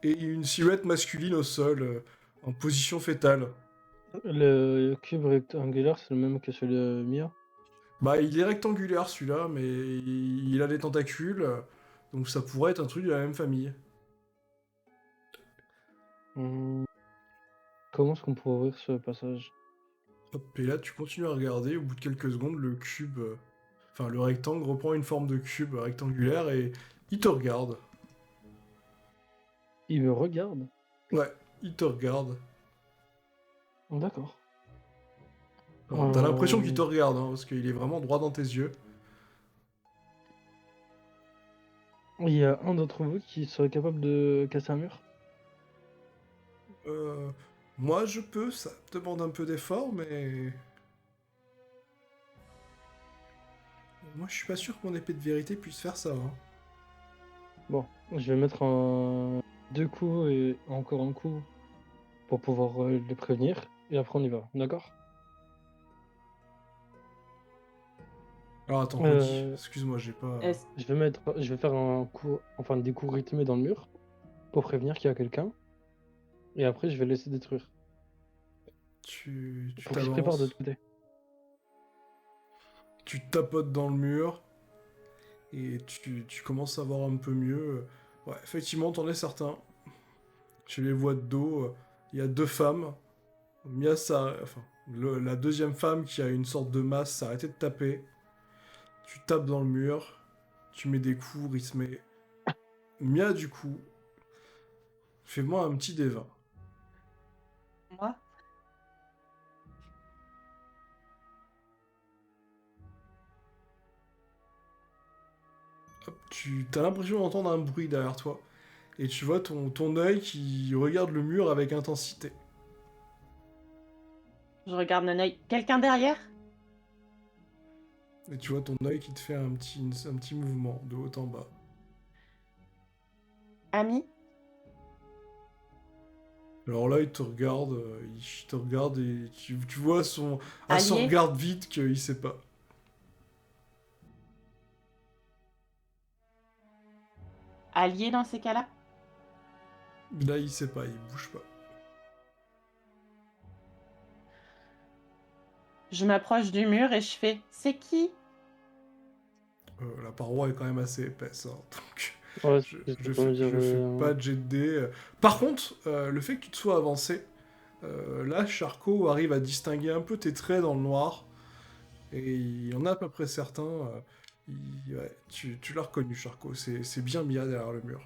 et une silhouette masculine au sol, en position fétale. Le cube rectangulaire, c'est le même que celui de Mia. Bah, il est rectangulaire celui-là, mais il a des tentacules, donc ça pourrait être un truc de la même famille. Comment est-ce qu'on pourrait ouvrir ce passage? Hop, et là, tu continues à regarder, au bout de quelques secondes, le cube, enfin le rectangle reprend une forme de cube rectangulaire et il te regarde. Il me regarde. Ouais, il te regarde. D'accord. Enfin, t'as l'impression qu'il te Euh, regarde, hein, parce qu'il est vraiment droit dans tes yeux. Il y a un d'entre vous qui serait capable de casser un mur? Euh, Moi, je peux, ça demande un peu d'effort, mais... Moi, je suis pas sûr que mon épée de vérité puisse faire ça. Hein. Bon, je vais mettre deux coups et encore un coup pour pouvoir les prévenir. Et après on y va, d'accord? Alors attends, redis. Euh, Excuse-moi, j'ai pas... Est-ce- je vais faire un coup, enfin des coups rythmés dans le mur pour prévenir qu'il y a quelqu'un. Et après je vais laisser détruire. Tu Pour qu'il se prépare de t'avances, l'autre côté. tu tapotes dans le mur, et tu commences à voir un peu mieux. Ouais, effectivement, t'en es certain. Tu les vois de dos. Il y a deux femmes. Mia, ça... Enfin, la deuxième femme qui a une sorte de masse s'est arrêtée de taper. Tu tapes dans le mur. Tu mets des coups rythmés. Mia, du coup, fais-moi un petit D20. Moi? Hop, tu as l'impression d'entendre un bruit derrière toi. Et tu vois ton œil qui regarde le mur avec intensité. Je regarde un œil. Quelqu'un derrière? Et tu vois ton œil qui te fait un petit mouvement de haut en bas. Ami? Alors là, il te regarde et tu vois à son Allié? regard vide qu'il sait pas. Allié dans ces cas-là? Là, il sait pas, il bouge pas. Je m'approche du mur et je fais c'est qui? La paroi est quand même assez épaisse, hein, donc Ouais, c'est pour me dire. je fais pas de jet de dés. Par contre, le fait que tu te sois avancé, là, Charcot arrive à distinguer un peu tes traits dans le noir. Et il en a à peu près certains. Ouais, tu l'as reconnu, Charcot. C'est bien Mia derrière le mur.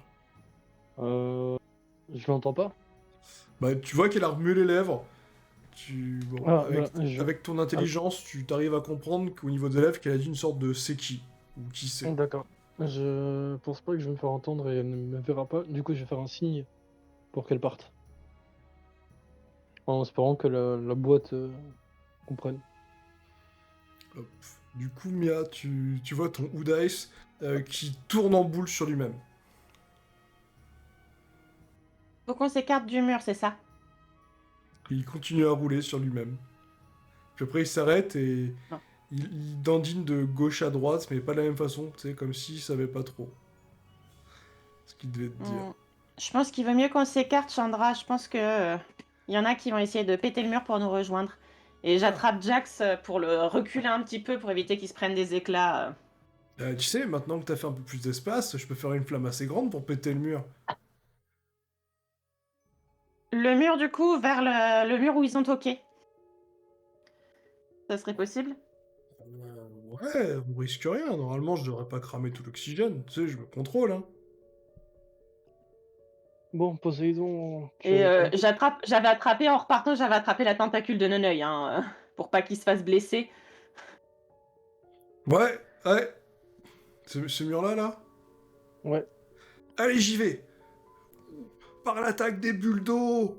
Euh, je l'entends pas. Bah, tu vois qu'elle a remué les lèvres. Bon, Ah, voilà, avec ton ah, intelligence, tu t'arrives à comprendre qu'au niveau des lèvres, qu'elle a dit une sorte de c'est qui ou qui c'est. d'accord. Je pense pas que je vais me faire entendre et elle ne me verra pas. Du coup, je vais faire un signe pour qu'elle parte. En espérant que la boîte comprenne. Hop. Du coup, Mia, tu vois ton Udice qui tourne en boule sur lui-même. Faut qu'on s'écarte du mur, c'est ça? Il continue à rouler sur lui-même. Puis après, il s'arrête et Non. il dandine de gauche à droite, mais pas de la même façon, tu sais, comme s'il savait pas trop ce qu'il devait te dire. Je pense qu'il vaut mieux qu'on s'écarte, Chandra. Je pense que y en a qui vont essayer de péter le mur pour nous rejoindre. Et j'attrape Jax pour le reculer un petit peu pour éviter qu'il se prenne des éclats. Tu sais, maintenant que t'as fait un peu plus d'espace, je peux faire une flamme assez grande pour péter le mur. Le mur, du coup, vers le mur où ils sont toqués. Ça serait possible? Ouais, on risque rien. Normalement, je devrais pas cramer tout l'oxygène. Tu sais, je me contrôle, hein. Bon, Poséidon, tu Et as compris. j'avais attrapé, en repartant, j'avais attrapé la tentacule de Noneuil, hein, pour pas qu'il se fasse blesser. Ouais, ouais. Ce mur-là, là. Ouais. Allez, j'y vais. Par l'attaque des bulles d'eau.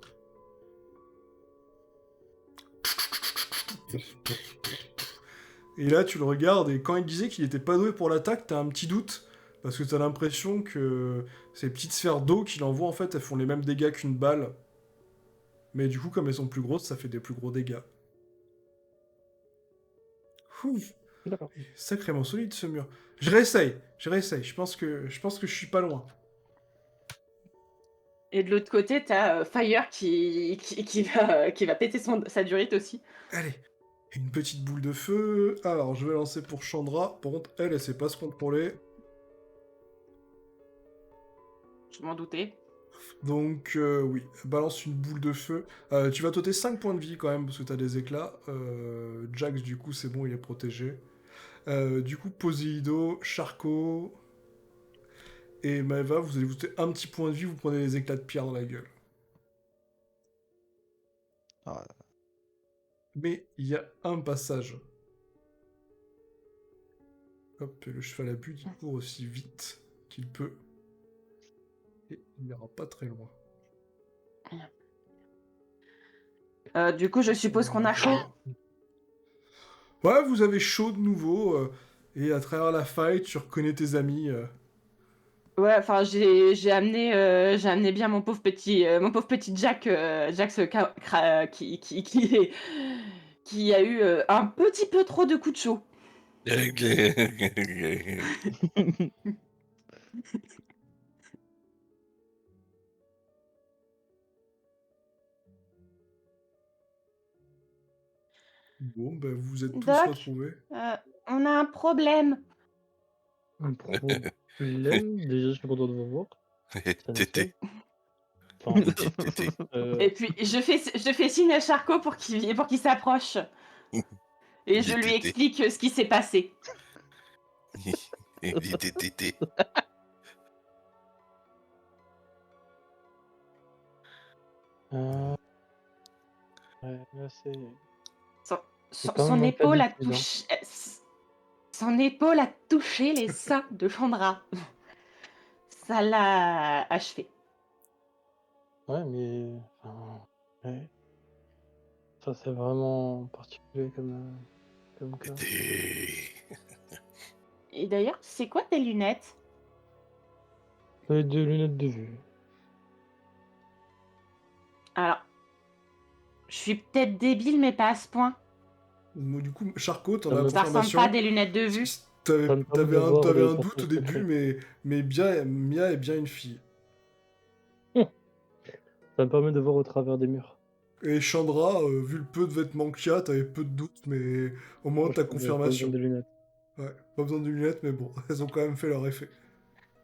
Et là, tu le regardes, et quand il disait qu'il était pas doué pour l'attaque, t'as un petit doute. Parce que t'as l'impression que ces petites sphères d'eau qu'il envoie, en fait, elles font les mêmes dégâts qu'une balle. Mais du coup, comme elles sont plus grosses, ça fait des plus gros dégâts. Ouf, D'accord. sacrément solide ce mur. Je réessaye. Je pense que je suis pas loin. Et de l'autre côté, t'as Fire qui va péter sa durite aussi. Allez, une petite boule de feu. Alors, je vais lancer pour Chandra. Par contre, elle sait pas se contrôler. Je m'en doutais. Donc, oui, balance une boule de feu. Tu vas t'ôter 5 points de vie quand même, parce que t'as des éclats. Jax, du coup, c'est bon, il est protégé. Du coup, Poséido, Charcot. Et Maëva, vous allez vous jeter un petit point de vie, vous prenez les éclats de pierre dans la gueule. Ah, Mais il y a un passage. Hop, et le cheval à but, il court aussi vite qu'il peut. Et il n'ira pas très loin. Du coup, je suppose qu'on a chaud. Ouais, vous avez chaud de nouveau. Et à travers la faille, tu reconnais tes amis. Ouais, enfin, j'ai amené bien mon pauvre petit Jack, qui a eu un petit peu trop de coups de chaud. Bon, ben vous êtes tous Doc, retrouvés. on a un problème. Un problème. Déjà, je suis content de vous voir. C'est un Tété. Enfin, Tété. Et puis, je fais signe à Charcot pour qu'il s'approche. Et je lui Tété. explique ce qui s'est passé. Tété. ouais, là, c'est quand Son même un cas épaule a difficile, hein. touché. Son épaule a touché les seins de Chandra. Ça l'a achevé. Ouais, mais enfin, ouais. Ça, c'est vraiment particulier comme cas. Tété. Et d'ailleurs, c'est quoi tes lunettes? Les 2 lunettes de vue. Alors, je suis peut-être débile, mais pas à ce point. Du coup, Charcot, t'en Ça as me- Ça ressemble pas à confirmation. des lunettes de vue. T'avais Ça me permet de voir t'avais les un doute au passages début, secrets. mais Mia est bien une fille. Ça me permet de voir au travers des murs. Et Chandra, vu le peu de vêtements qu'il y a, t'avais peu de doutes, mais au moins Moi, je t'as trouve que j'avais pas besoin confirmation. de lunettes. Ouais, pas besoin de lunettes, mais bon, elles ont quand même fait leur effet.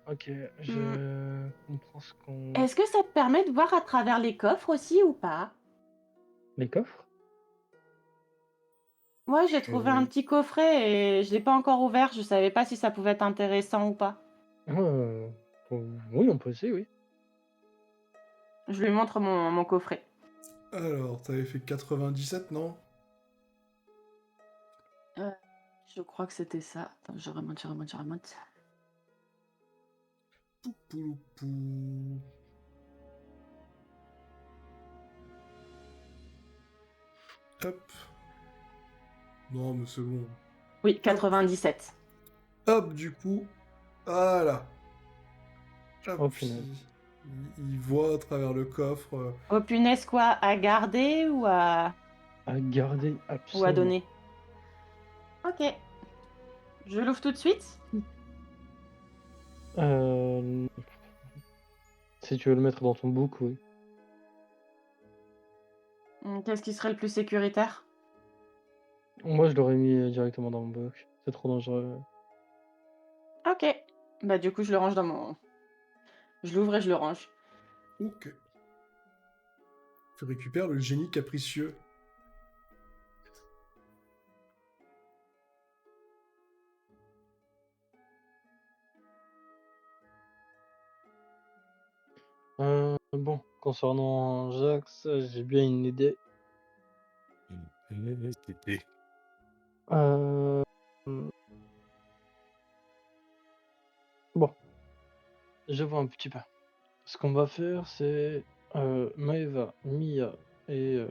Ok, Hmm. je comprends ce qu'on... Est-ce que ça te permet de voir à travers les coffres aussi ou pas? Les coffres? Moi, j'ai trouvé un petit coffret et je l'ai pas encore ouvert. Je savais pas si ça pouvait être intéressant ou pas. Oui, on peut essayer, oui. Je lui montre mon coffret. Alors, t'avais fait 97, non? Je crois que c'était ça. Attends, je remonte. Poupoulou. Hop. Non, mais c'est bon. Oui, 97. Hop, du coup. Voilà. Hop, Oh, punaise. il voit à travers le coffre. Oh punaise, quoi? À garder ou à À garder absolument. donner? Ok. Je l'ouvre tout de suite? Si tu veux le mettre dans ton book, oui. Qu'est-ce qui serait le plus sécuritaire? Moi, je l'aurais mis directement dans mon book. C'est trop dangereux. Ok. Bah, du coup, je le range dans mon. Je l'ouvre et je le range. Ok. Tu récupères le génie capricieux. Bon, concernant Jax, j'ai bien une idée. Tété. Euh, Bon, je vois un petit peu. Ce qu'on va faire, c'est Maeva, Mia et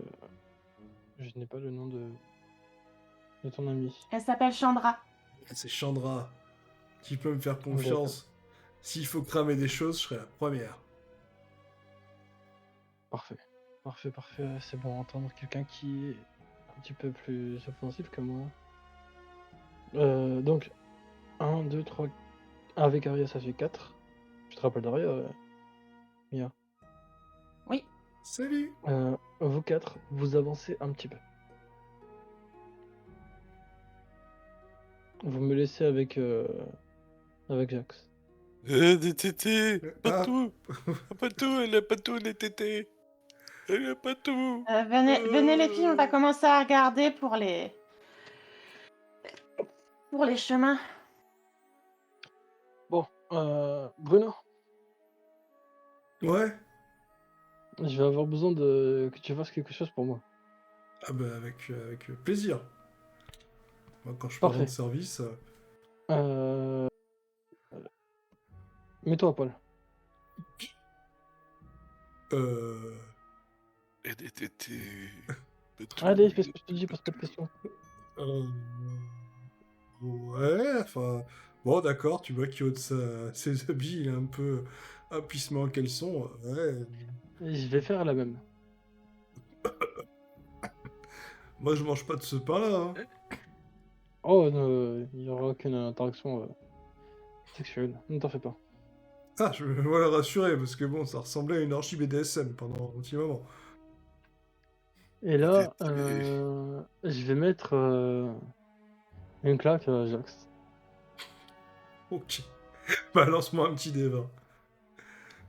je n'ai pas le nom de ton ami. Elle s'appelle Chandra. C'est Chandra. Tu peux me faire D'accord. confiance. S'il faut cramer des choses, je serai la première. Parfait. C'est bon entendre quelqu'un qui est un petit peu plus offensif que moi. Donc, 1, 2, 3. Avec Aria, ça fait 4. Tu te rappelles d'Aria, Mia? Oui. Salut. Vous 4, vous avancez un petit peu. Vous me laissez avec Jax. Des tétés. Ah. Pas tout, elle a pas tout, les tétés. Elle a pas tout. Venez les filles, on va commencer à regarder pour les chemins. Bon, Bruno, Ouais. je vais avoir besoin que tu fasses quelque chose pour moi. Ah bah avec plaisir. Moi, quand je peux rendre Parfait. service... Euh, Mets-toi à poil. Euh... Et de tout. Allez, fais ce que je te dis, pose pas de questions. euh, Ouais, enfin... Bon, d'accord, tu vois qu'il ôte ses habits, il est un peu pissement en caleçon. Ouais. Je vais faire la même. Moi, je mange pas de ce pain-là. Hein. Oh, il n'y aura aucune interaction sexuelle, ne t'en fais pas. Ah, je me voilà rassuré, parce que bon, ça ressemblait à une orgie BDSM pendant un petit moment. Et là, je vais mettre une claque à Jax. Ok. Balance-moi un petit D20.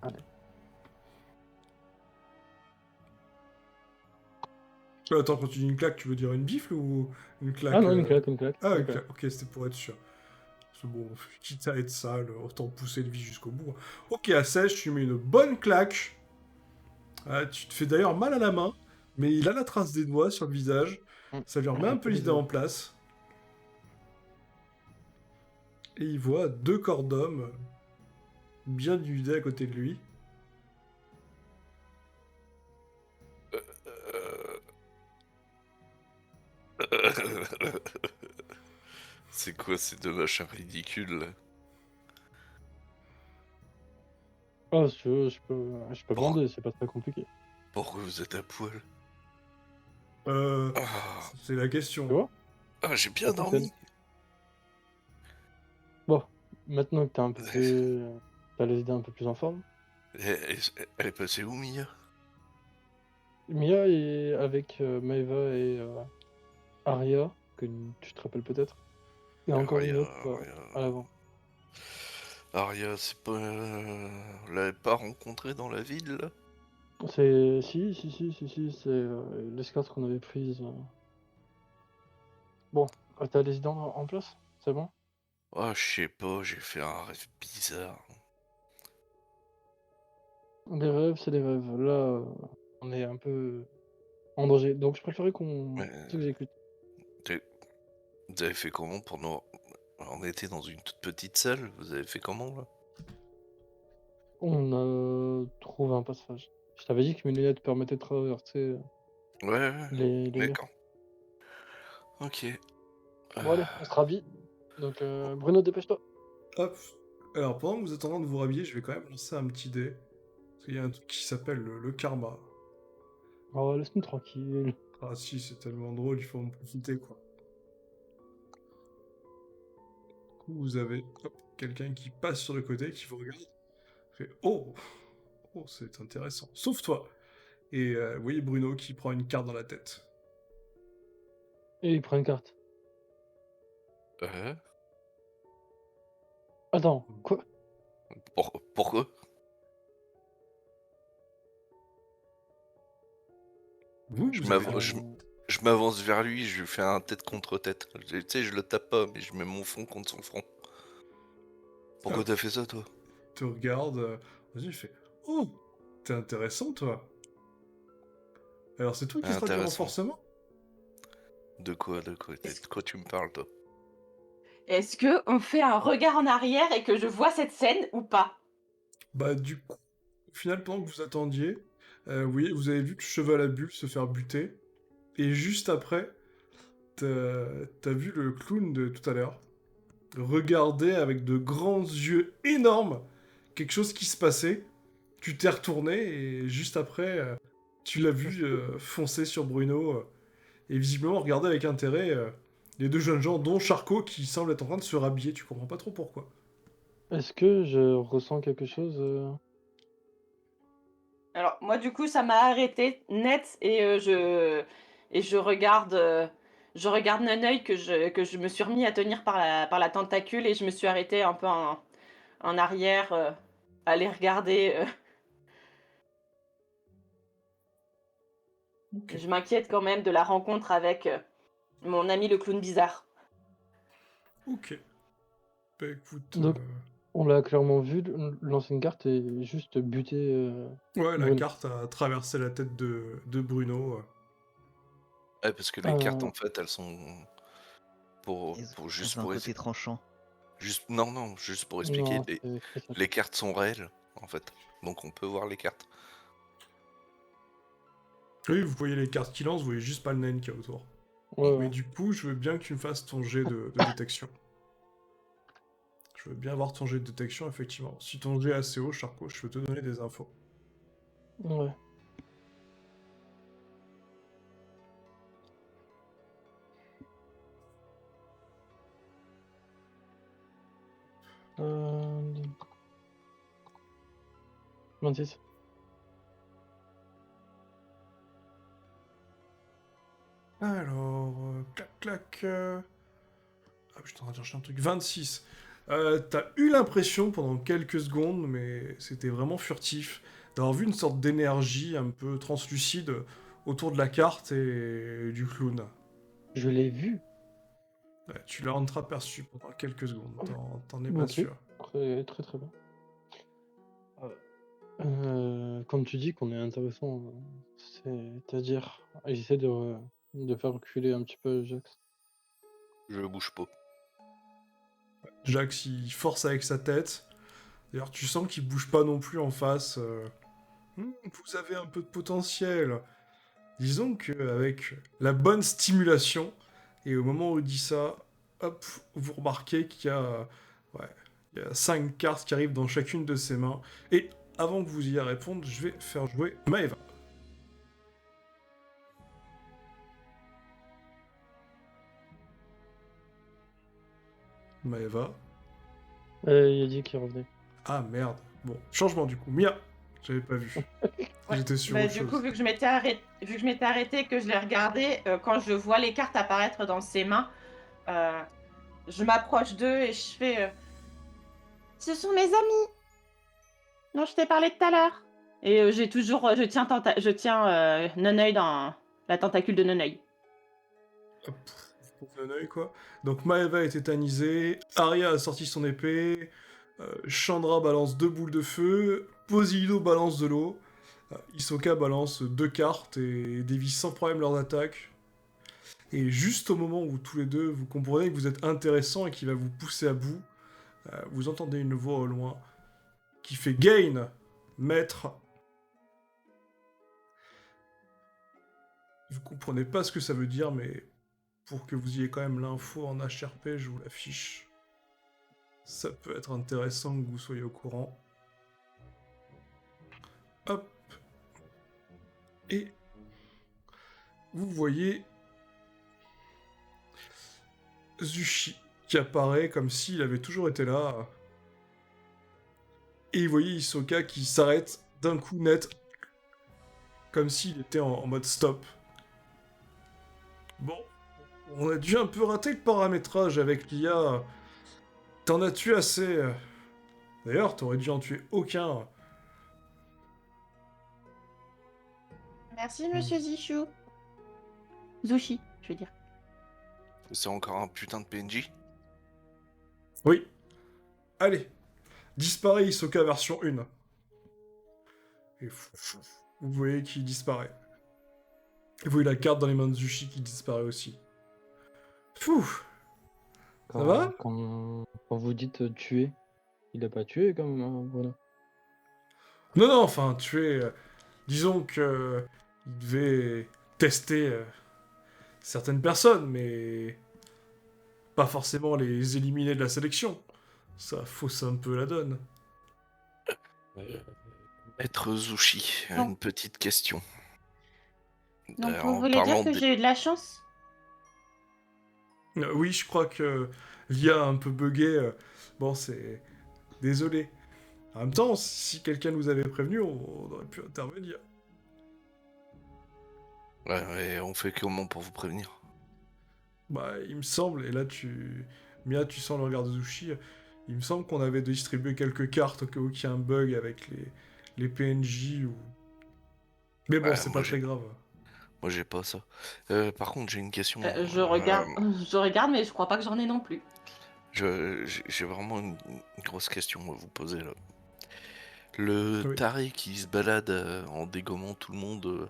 Allez. Attends, quand tu dis une claque, tu veux dire une bifle ou une claque Ah non, une claque, une claque. Ah, une une claque. claque. Ok, c'était pour être sûr. Parce que bon, quitte à être sale, autant pousser le vie jusqu'au bout. Ok, à 16, tu mets une bonne claque. Ah, tu te fais d'ailleurs mal à la main, mais il a la trace des doigts sur le visage. Ça lui remet un peu l'idée en place. Et il voit 2 corps d'hommes bien nudés à côté de lui. C'est quoi ces deux machins ridicules là? Ah, si tu veux, je peux Bon. bander, c'est pas très compliqué. Pourquoi vous êtes à poil? Euh, Ah, c'est la question. Tu vois? j'ai bien Ça dormi. fonctionne. Bon, maintenant que t'as un peu plus... T'as les idées un peu plus en forme. Elle est passée où, Mia? Mia est avec Maeva et Arya, que tu te rappelles peut-être. Et encore une autre à l'avant. Arya, c'est pas... On l'avait pas rencontrée dans la ville, là? Si, c'est l'escorte qu'on avait prise. Bon, t'as les idées en place? C'est bon? Ah, je sais pas, j'ai fait un rêve bizarre. Des rêves, c'est des rêves. Là, on est un peu en danger. Donc je préférais qu'on Mais s'exécute. vous avez fait comment pour nous... On était dans une toute petite salle, vous avez fait comment, là? On a trouvé un passage. Je t'avais dit que mes lunettes permettaient de traverser Ouais, les lieux. d'accord. Ok. Bon allez, on se rhabille. Donc Bruno, dépêche-toi. Hop. Alors, pendant que vous êtes en train de vous rhabiller, je vais quand même lancer un petit dé. Parce qu'il y a un truc qui s'appelle le karma. Oh, laisse-nous tranquille. Ah si, c'est tellement drôle, il faut en profiter, quoi. Du coup, vous avez quelqu'un qui passe sur le côté, qui vous regarde. Fait « Oh, oh, c'est intéressant. » Sauf toi. Et vous voyez Bruno qui prend une carte dans la tête. Et il prend une carte. Euh, Attends, quoi? Pourquoi? Vous, Je vous avez... Je m'avance vers lui, je lui fais un tête contre tête. Tu sais, je le tape pas, mais je mets mon front contre son front. Pourquoi t'as fait ça, toi? te regarde, vas-y, il fait « Oh, t'es intéressant, toi. » Alors, c'est toi qui sera du Intéressant. renforcement? De quoi tu me parles, toi? Est-ce que on fait un regard en arrière et que je vois cette scène ou pas? Bah, du coup, au final, pendant que vous attendiez, oui, vous avez vu le cheval à bulle se faire buter. Et juste après, t'as vu le clown de tout à l'heure regarder avec de grands yeux énormes quelque chose qui se passait. Tu t'es retourné et juste après, tu l'as vu foncer sur Bruno et visiblement regarder avec intérêt les deux jeunes gens, dont Charcot qui semble être en train de se rhabiller. Tu comprends pas trop pourquoi. Est-ce que je ressens quelque chose Alors moi du coup ça m'a arrêté net et je regarde Naneuil que je me suis remis à tenir par la tentacule et je me suis arrêtée un peu en arrière à les regarder. Ok. Je m'inquiète quand même de la rencontre avec mon ami le clown bizarre. Ok. Bah écoute, Donc- On l'a clairement vu, lancer une carte et juste buter Ouais, la Bruno. carte a traversé la tête de Bruno. Ouais, parce que les cartes, Euh, en fait, elles sont Elles juste ont un pour côté tranchant. non, juste pour expliquer, non, c'est spécial. les cartes sont réelles, en fait. Donc on peut voir les cartes. Oui, vous voyez les cartes qu'il lance, vous voyez juste pas le naine qu'il y a autour. Ouais, Mais ouais. du coup, je veux bien que tu me fasses ton jet de détection. Je veux bien voir ton jet de détection, effectivement. Si ton jet est assez haut, Charcot, je peux te donner des infos. Ouais. Euh... 26. Alors, clac, clac. Ah, je suis en train de chercher un truc. 26. T'as eu l'impression pendant quelques secondes, mais c'était vraiment furtif, d'avoir vu une sorte d'énergie un peu translucide autour de la carte et du clown. Je l'ai vu. Ouais, tu l'as entreaperçu pendant quelques secondes, t'en es pas Ok. sûr. Très très très bien. Comme tu dis qu'on est intéressant, c'est-à-dire, j'essaie de faire reculer un petit peu Jax. Je bouge pas. Jax, il force avec sa tête. D'ailleurs, tu sens qu'il bouge pas non plus en face. Vous avez un peu de potentiel. Disons qu'avec la bonne stimulation, et au moment où il dit ça, hop, vous remarquez ouais, il y a 5 cartes qui arrivent dans chacune de ses mains. Et avant que vous ayez à répondre, je vais faire jouer Maeva. Maeva. Il a dit qu'il revenait. Ah merde. Bon, changement du coup. Mia, j'avais pas vu. Ouais. J'étais sur Bah, autre du coup, chose. vu que je m'étais arrêtée et que je l'ai regardé, quand je vois les cartes apparaître dans ses mains, je m'approche d'eux et je fais ce sont mes amis dont je t'ai parlé tout à l'heure. Et je tiens Noneuil dans la tentacule de Noneuil. Hop, pour un œil quoi. Donc Maeva est tétanisée, Arya a sorti son épée, Chandra balance 2 boules de feu, Poséido balance de l'eau, Hisoka balance 2 cartes et dévie sans problème leurs attaques. Et juste au moment où tous les deux vous comprenez que vous êtes intéressant et qui va vous pousser à bout, vous entendez une voix au loin qui fait Gain, maître. Vous comprenez pas ce que ça veut dire, mais pour que vous ayez quand même l'info en HRP, je vous l'affiche. Ça peut être intéressant que vous soyez au courant. Hop. Et vous voyez Zushi qui apparaît comme s'il avait toujours été là. Et vous voyez Hisoka qui s'arrête d'un coup net, comme s'il était en mode stop. Bon, on a dû un peu rater le paramétrage avec l'IA. T'en as tué assez. D'ailleurs, t'aurais dû en tuer aucun. Merci, monsieur Zichou. Zushi, je veux dire. C'est encore un putain de PNJ. Oui. Allez. Disparaît Hisoka version 1. Et vous voyez qu'il disparaît. Et vous voyez la carte dans les mains de Zushi qui disparaît aussi. Fou. Ça va Quand vous dites tuer, il a pas tué quand même, hein, voilà. Non, enfin, disons que il devait tester certaines personnes, mais pas forcément les éliminer de la sélection. Ça fausse un peu la donne. Maître Zushi, Non. une petite question. Donc, vous En voulez dire parlant que des- j'ai eu de la chance? Oui, je crois que l'IA a un peu bugué. Bon, c'est... Désolé. En même temps, si quelqu'un nous avait prévenu, on aurait pu intervenir. Ouais, on fait comment pour vous prévenir? Bah, il me semble, et là Mia, tu sens le regard de Zushi, il me semble qu'on avait distribué quelques cartes au cas où il y a un bug avec les PNJ ou... Mais bon, Ouais, c'est moi, pas très grave. Moi j'ai pas ça. Par contre j'ai une question. Je regarde, mais je crois pas que j'en ai non plus. J'ai vraiment une grosse question à vous poser là. Le Oui. taré qui se balade en dégommant tout le monde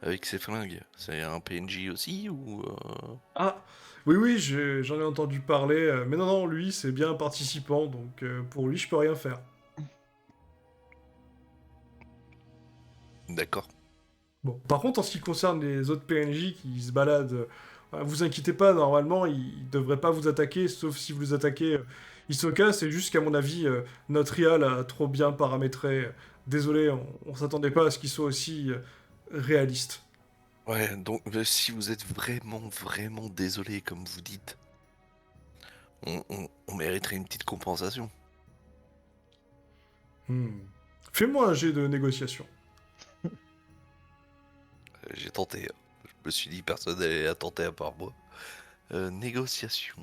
avec ses flingues, c'est un PNJ aussi ou Ah, oui, oui, j'en ai entendu parler, mais non, non, lui, c'est bien un participant, donc pour lui, je peux rien faire. D'accord. Bon, par contre, en ce qui concerne les autres PNJ qui se baladent, vous inquiétez pas, normalement, ils devraient pas vous attaquer, sauf si vous les attaquez, ils se cassent, c'est juste qu'à mon avis, notre IA l'a trop bien paramétré. Désolé, on s'attendait pas à ce qu'ils soient aussi réalistes. Ouais, donc si vous êtes vraiment désolé comme vous dites, on mériterait une petite compensation. Hmm. Fais-moi un jet de négociation. J'ai tenté, hein. Je me suis dit personne n'allait à tenter à part moi. Négociation.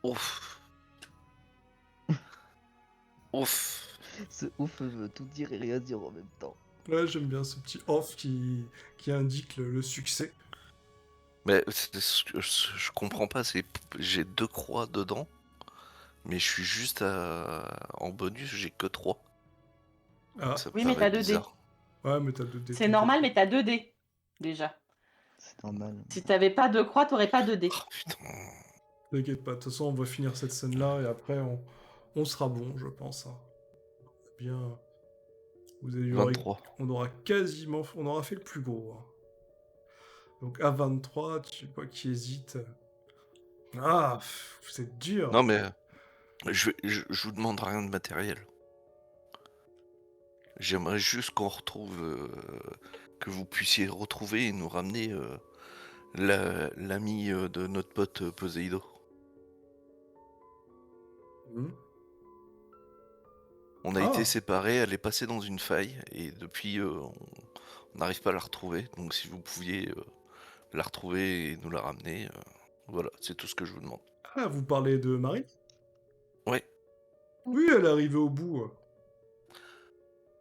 Ouf. Ouf. Ce ouf veut tout dire et rien dire en même temps. Ouais, j'aime bien ce petit off qui indique le succès. Mais ce que je comprends pas, c'est j'ai 2 croix dedans, mais je suis juste en bonus, j'ai que 3. Ah, Ça me Oui, mais paraît t'as 2 dés. bizarre. ouais, mais t'as 2 dés. C'est normal, mais t'as 2 dés, déjà. C'est normal. Si t'avais pas de croix, t'aurais pas 2 dés. Oh putain. T'inquiète pas, de toute façon, on va finir cette scène-là et après, on sera bon, je pense, hein. Bien, vous avez 23. on aura quasiment, on aura fait le plus gros, hein. Donc à 23, tu vois qui hésite. Ah, vous êtes dur. Non mais je vous demande rien de matériel. J'aimerais juste qu'on retrouve, que vous puissiez retrouver et nous ramener l'ami de notre pote Poséido. Hmm. On a Ah. été séparés, elle est passée dans une faille et depuis on n'arrive pas à la retrouver. Donc si vous pouviez la retrouver et nous la ramener, voilà, c'est tout ce que je vous demande. Ah, vous parlez de Marie? Ouais, Oui, elle est arrivée au bout.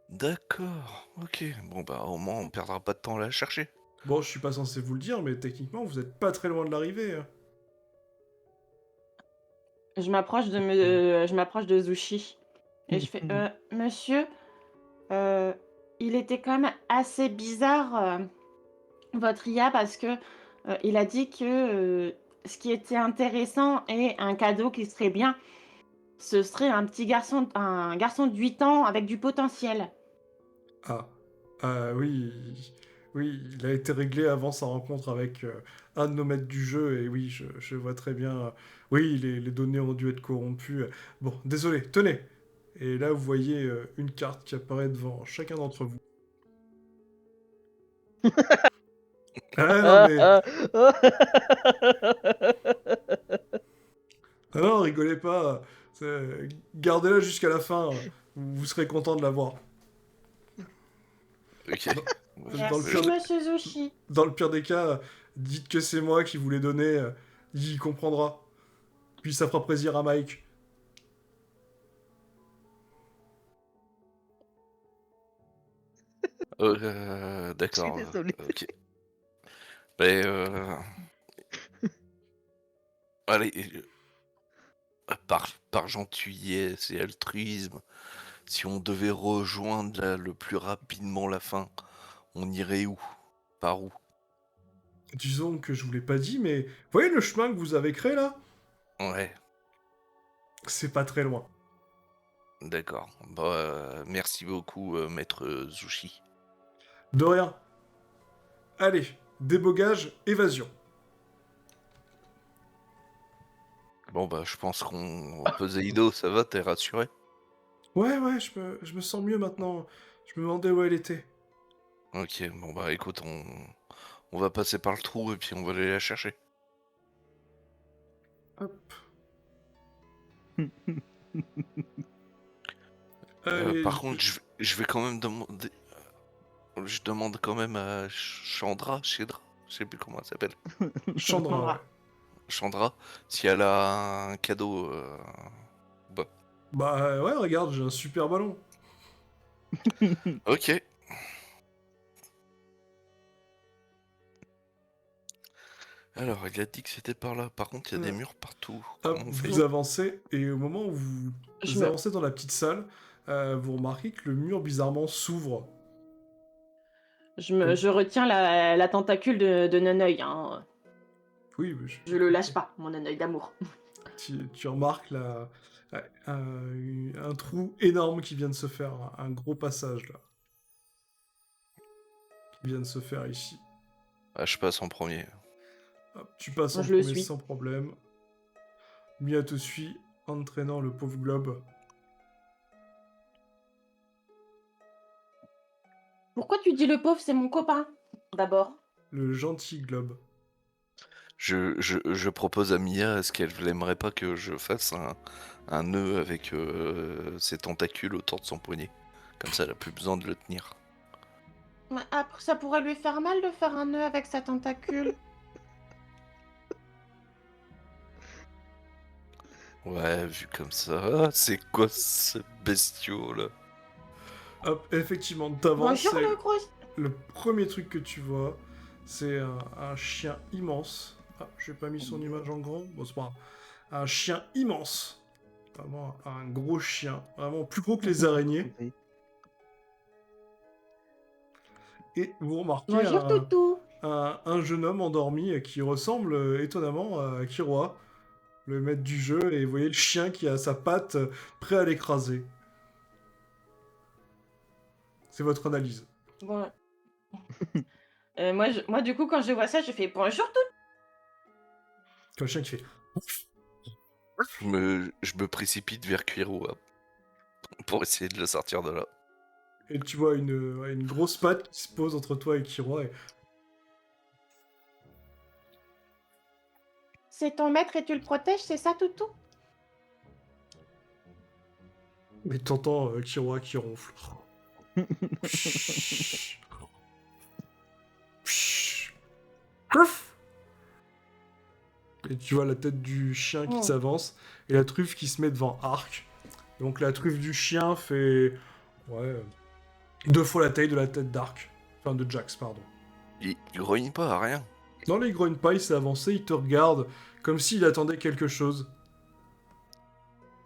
d'accord, ok. Bon bah au moins on perdra pas de temps à la chercher. Bon, je suis pas censé vous le dire, mais techniquement, vous êtes pas très loin de l'arrivée, hein. Je m'approche de Zushi. Et je fais, monsieur, euh, il était quand même assez bizarre, votre IA, parce que il a dit que ce qui était intéressant et un cadeau qui serait bien, ce serait un garçon de 8 ans avec du potentiel. Ah, oui, oui, il a été réglé avant sa rencontre avec un de nos maîtres du jeu, et oui, je vois très bien. Oui, les données ont dû être corrompues. Bon, désolé, tenez. Et là, vous voyez une carte qui apparaît devant chacun d'entre vous. Ah non, mais... Ah non, rigolez pas. Gardez-la jusqu'à la fin. Vous serez content de la voir. Ok. Dans le Merci, pire des- monsieur Zushi. Dans le pire des cas, dites que c'est moi qui vous l'ai donné. Il comprendra. Puis ça fera plaisir à Mike. Je suis D'accord. désolé. Ok. Mais allez, par gentillesse et altruisme, si on devait rejoindre le plus rapidement la fin, on irait où? Par où? Disons que je vous l'ai pas dit, mais vous voyez le chemin que vous avez créé là? Ouais, C'est pas très loin. d'accord. Bah, merci beaucoup, maître Zushi. De rien. Allez, débogage, évasion. Bon bah, je pense qu'on Poséido, ça va, t'es rassuré? Ouais, ouais, je me sens mieux maintenant. Je me demandais où elle était. Ok, bon bah écoute, on va passer par le trou et puis on va aller la chercher. Hop. Allez, Par contre, je vais quand même demander. Je demande quand même à Chandra, je sais plus comment elle s'appelle. Chandra, ouais. Chandra, si elle a un cadeau. Bah, Bah ouais, regarde, j'ai un super ballon. ok. Alors, il a dit que c'était par là. Par contre, il y a des Ouais. murs partout. Hop, Comment on fait? vous avancez, et au moment où vous Je me- avancez dans la petite salle, vous remarquez que le mur bizarrement s'ouvre. Je retiens la tentacule de Neneuil, hein. Oui, mais Je le lâche pas, mon Neneuil d'amour. tu remarques un trou énorme qui vient de se faire, un gros passage là, qui vient de se faire ici. Ah, je passe en premier. Hop, tu passes Moi, en je le premier suis. sans problème. Mia te suit, entraînant le pauvre globe. Pourquoi tu dis le pauvre, c'est mon copain, d'abord? Le gentil globe. Je propose à Mia, est-ce qu'elle n'aimerait pas que je fasse un nœud avec ses tentacules autour de son poignet? Comme ça, elle a plus besoin de le tenir. Mais après, ça pourrait lui faire mal de faire un nœud avec sa tentacule. Ouais, vu comme ça, c'est quoi ce bestiau là? Hop, effectivement, t'avances. Bonjour et le gros. Le premier truc que tu vois, c'est un chien immense. Ah, j'ai pas mis son image en grand. Bon, c'est pas grave. Un chien immense. Vraiment un gros chien. Vraiment plus gros que les araignées. Oui. Et vous remarquez Bonjour toutou. un jeune homme endormi qui ressemble étonnamment à Kiroa, le maître du jeu. Et vous voyez le chien qui a sa patte prêt à l'écraser. C'est votre analyse. Bon. Moi, du coup, quand je vois ça, je fais bonjour tout. Comme le chien qui fait... Je me précipite vers Quiro pour essayer de le sortir de là. Et tu vois une grosse patte qui se pose entre toi et Kiroa. Et... C'est ton maître et tu le protèges, c'est ça toutou? Mais t'entends Kiroa qui ronfle. Cruf. Et tu vois la tête du chien qui Oh. s'avance et la truffe qui se met devant Arc. Donc la truffe du chien fait 2 fois la taille de la tête d'Arc. Enfin de Jax, pardon. Il grogne pas à rien. Non, là, il grogne pas, il s'est avancé, il te regarde comme s'il attendait quelque chose.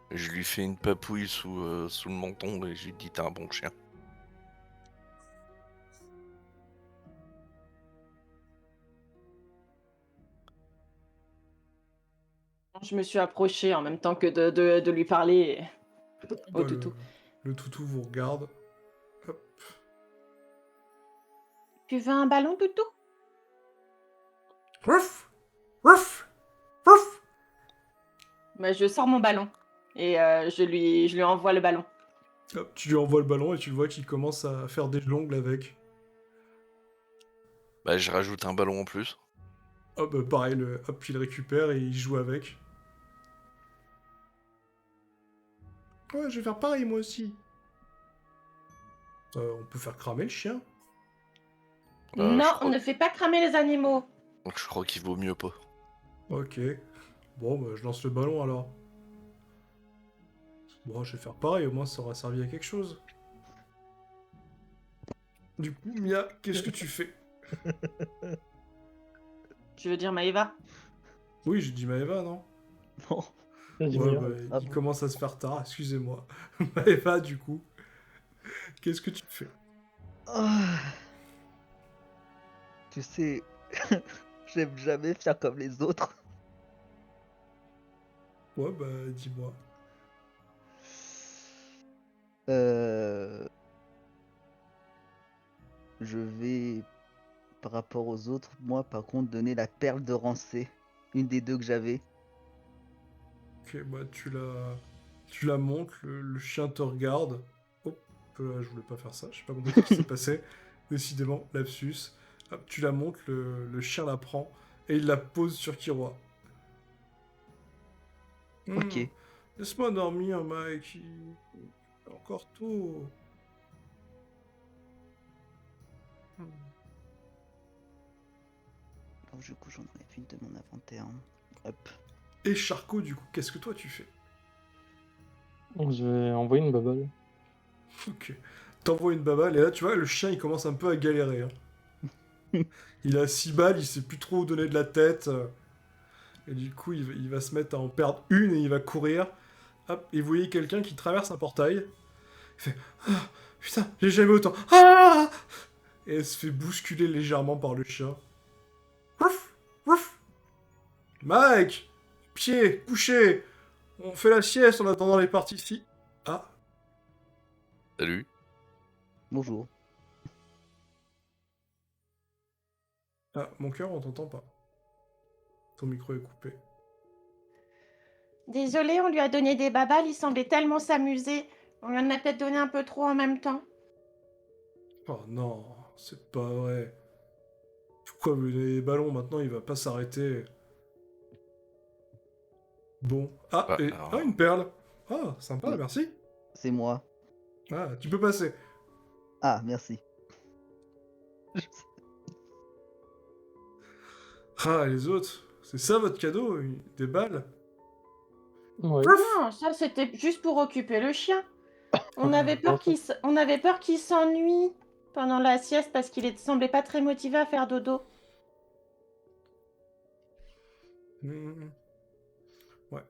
Je lui fais une papouille sous le menton et je lui dis t'es un bon chien. Je me suis approchée en même temps que de lui parler au Bah, toutou. le toutou vous regarde. Hop. Tu veux un ballon toutou? Ruff. Ruff. Ruff. Mais je sors mon ballon et je lui envoie le ballon. Hop, tu lui envoies le ballon et tu le vois qu'il commence à faire des jongles avec. Bah je rajoute un ballon en plus. Hop, pareil, hop, il récupère et il joue avec. Ouais, je vais faire pareil moi aussi. On peut faire cramer le chien. Non, Je on crois, ne fait pas cramer les animaux. je crois qu'il vaut mieux pas. Ok. Bon, bah, je lance le ballon alors. Bon, je vais faire pareil, au moins ça aura servi à quelque chose. Du coup, Mia, qu'est-ce que tu fais? Tu veux dire Maëva? Oui, j'ai dit Maëva, non? Non. Vas-y, Ouais, Mia. bah, Ah il bon. commence à se faire tard, excusez-moi. Maëva, du coup, qu'est-ce que tu fais? Ah. Tu sais, j'aime jamais faire comme les autres. Ouais, bah, dis-moi. Je vais, par rapport aux autres, moi par contre, donner la perle de Rancé. Une des deux que j'avais. Ok, bah, tu la montes, le chien te regarde. Hop, je voulais pas faire ça, je sais pas compris ce qui s'est passé. Décidément, lapsus. Hop, tu la montes, le chien la prend et il la pose sur Kiroa. Ok. Laisse-moi dormir, Mike. Il est encore tôt. Alors du coup, j'en enlève une de mon inventaire. Hop. Et Charcot, du coup, qu'est-ce que toi tu fais? Je vais envoyer une babole. Ok. T'envoies une baballe et là, tu vois, le chien il commence un peu à galérer. Hein. Il a 6 balles, il sait plus trop où donner de la tête. Et du coup, il va se mettre à en perdre une et il va courir. Hop, et vous voyez quelqu'un qui traverse un portail. Il fait ah, putain, j'ai jamais autant. Ah et elle se fait bousculer légèrement par le chien. Ouf, ouf. Mike, pied, couché. On fait la sieste en attendant les parties ici. Ah, Salut. Bonjour. ah, mon cœur, on t'entend pas. Ton micro est coupé. Désolé, on lui a donné des babales, il semblait tellement s'amuser. On lui en a peut-être donné un peu trop en même temps. Oh non, c'est pas vrai. Pourquoi vous donnez des ballons maintenant, il va pas s'arrêter. Bon. Ah, Bah, et... alors, ah, une perle. Ah, sympa, Oui. merci. C'est moi. Ah, tu peux passer. Ah, merci. Ah, les autres, c'est ça votre cadeau, des balles. Ouais. Non, ça c'était juste pour occuper le chien. On avait peur qu'il s'ennuie pendant la sieste parce qu'il semblait pas très motivé à faire dodo. Hmm. Ouais.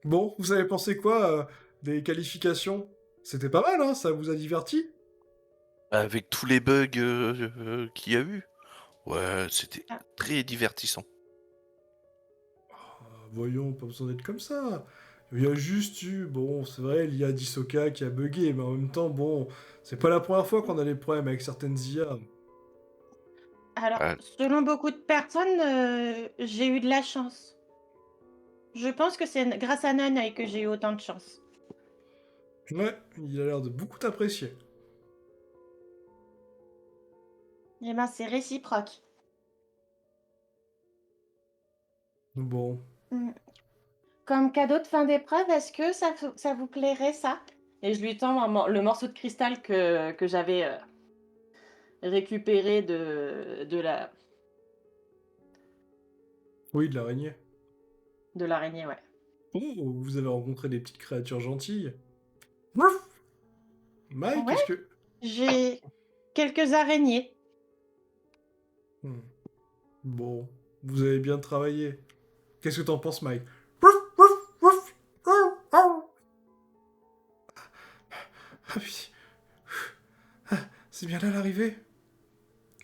Bon, vous avez pensé quoi des qualifications? C'était pas mal, hein, ça vous a diverti? avec tous les bugs qu'il y a eu, ouais, c'était Ah. très divertissant. Ah, voyons, pas besoin d'être comme ça. Il y a juste eu, bon, c'est vrai, l'IA d'Hisoka qui a bugué, mais en même temps, bon, c'est pas la première fois qu'on a des problèmes avec certaines IA. Alors, Ouais. selon beaucoup de personnes, j'ai eu de la chance. Je pense que c'est grâce à Nanoï que j'ai eu autant de chance. Ouais, il a l'air de beaucoup t'apprécier. Eh ben, c'est réciproque. Bon. Mm. Comme cadeau de fin d'épreuve, est-ce que ça vous plairait, ça? Et je lui tends le morceau de cristal que j'avais récupéré de Oui, de l'araignée. l'araignée, ouais. Oh, vous avez rencontré des petites créatures gentilles. Ouf. Mike, Ouais, qu'est-ce que... j'ai quelques araignées. Hmm. Bon, vous avez bien travaillé. Qu'est-ce que t'en penses, Mike? Ah oui. Ah, c'est bien là l'arrivée?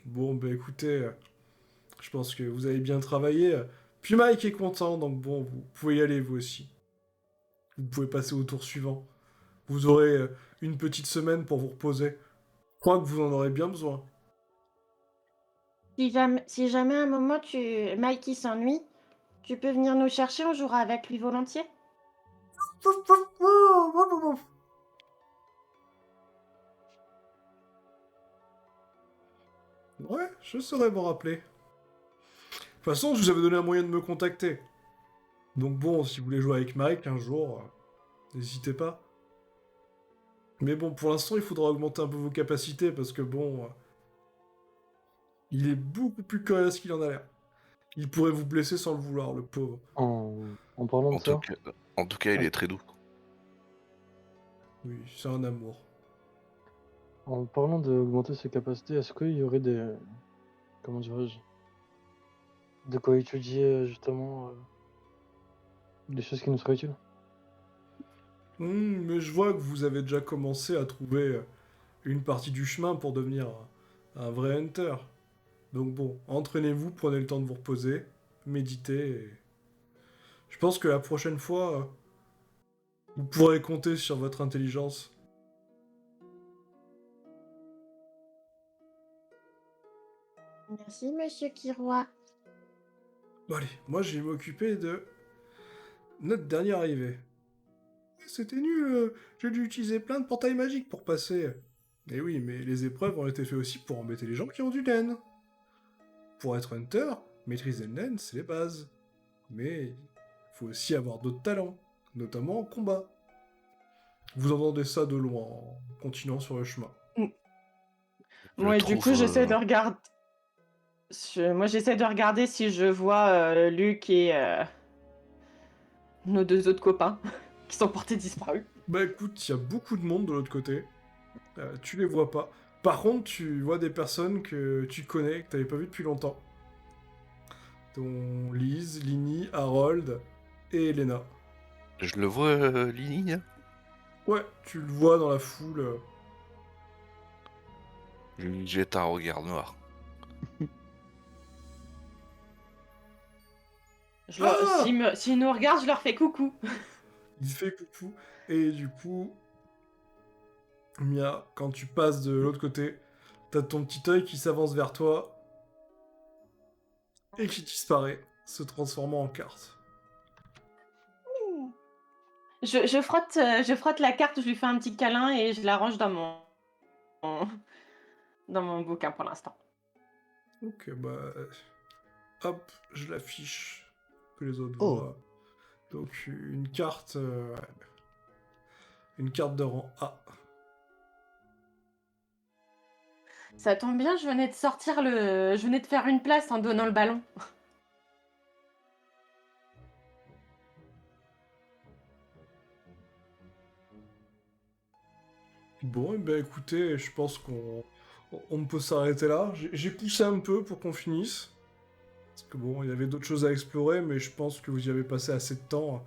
Bon, bah écoutez, je pense que vous avez bien travaillé. Puis Mike est content, donc bon, vous pouvez y aller vous aussi. Vous pouvez passer au tour suivant. Vous aurez une petite semaine pour vous reposer. Je crois que vous en aurez bien besoin. Si jamais à un moment Mikey s'ennuie, tu peux venir nous chercher, on jouera avec lui volontiers. Ouais, je saurais m'en rappeler. De toute façon, je vous avais donné un moyen de me contacter. Donc bon, si vous voulez jouer avec Mike un jour, n'hésitez pas. Mais bon, pour l'instant, il faudra augmenter un peu vos capacités parce que bon, il est beaucoup plus coriace qu'il en a l'air. Il pourrait vous blesser sans le vouloir, le pauvre. En parlant de En ça, tout cas, il Ah. est très doux. Oui, c'est un amour. en parlant d'augmenter ses capacités, est-ce qu'il y aurait des. Comment dirais-je? De quoi étudier justement des choses qui nous seraient utiles? Mais je vois que vous avez déjà commencé à trouver une partie du chemin pour devenir un vrai hunter. Donc bon, entraînez-vous, prenez le temps de vous reposer, méditez. Et... Je pense que la prochaine fois, vous pourrez compter sur votre intelligence. Merci, monsieur Kiroy. Bon allez, moi je vais m'occuper de notre dernière arrivée. C'était nul, j'ai dû utiliser plein de portails magiques pour passer. Et oui, mais les épreuves ont été faites aussi pour embêter les gens qui ont du naine. Pour être hunter, maîtriser le naine, c'est les bases. Mais il faut aussi avoir d'autres talents, notamment en combat. Vous entendez ça de loin, en continuant sur le chemin. Moi, du coup, j'essaie de regarder. Moi, j'essaie de regarder si je vois Luc et nos deux autres copains qui sont portés disparus. Bah écoute, il y a beaucoup de monde de l'autre côté. Tu les vois pas. Par contre, tu vois des personnes que tu connais, que tu n'avais pas vues depuis longtemps. Dont Lise, Lini, Harold et Elena. Je le vois, Lini, là. Ouais, tu le vois dans la foule. Je lui jette un regard noir. Ah S'ils nous regardent, je leur fais coucou. Il fait coucou. Et du coup, Mia, quand tu passes de l'autre côté, t'as ton petit œil qui s'avance vers toi et qui disparaît, se transformant en carte. Je frotte la carte, je lui fais un petit câlin et je la range dans mon bouquin pour l'instant. Ok, bah... Hop, je l'affiche, que les autres Oh. voient. Donc une carte... une carte de rang A. Ça tombe bien, je venais de faire une place en donnant le ballon. Bon, et ben écoutez, je pense on peut s'arrêter là. J'ai poussé un peu pour qu'on finisse. Parce que bon, il y avait d'autres choses à explorer, mais je pense que vous y avez passé assez de temps.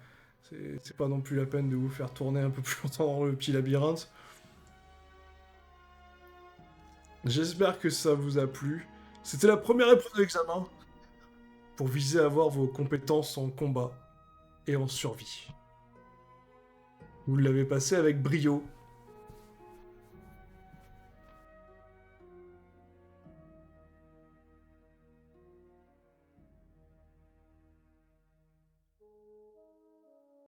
C'est pas non plus la peine de vous faire tourner un peu plus longtemps dans le petit labyrinthe. J'espère que ça vous a plu. C'était la première épreuve de l'examen pour viser à avoir vos compétences en combat et en survie. Vous l'avez passé avec brio.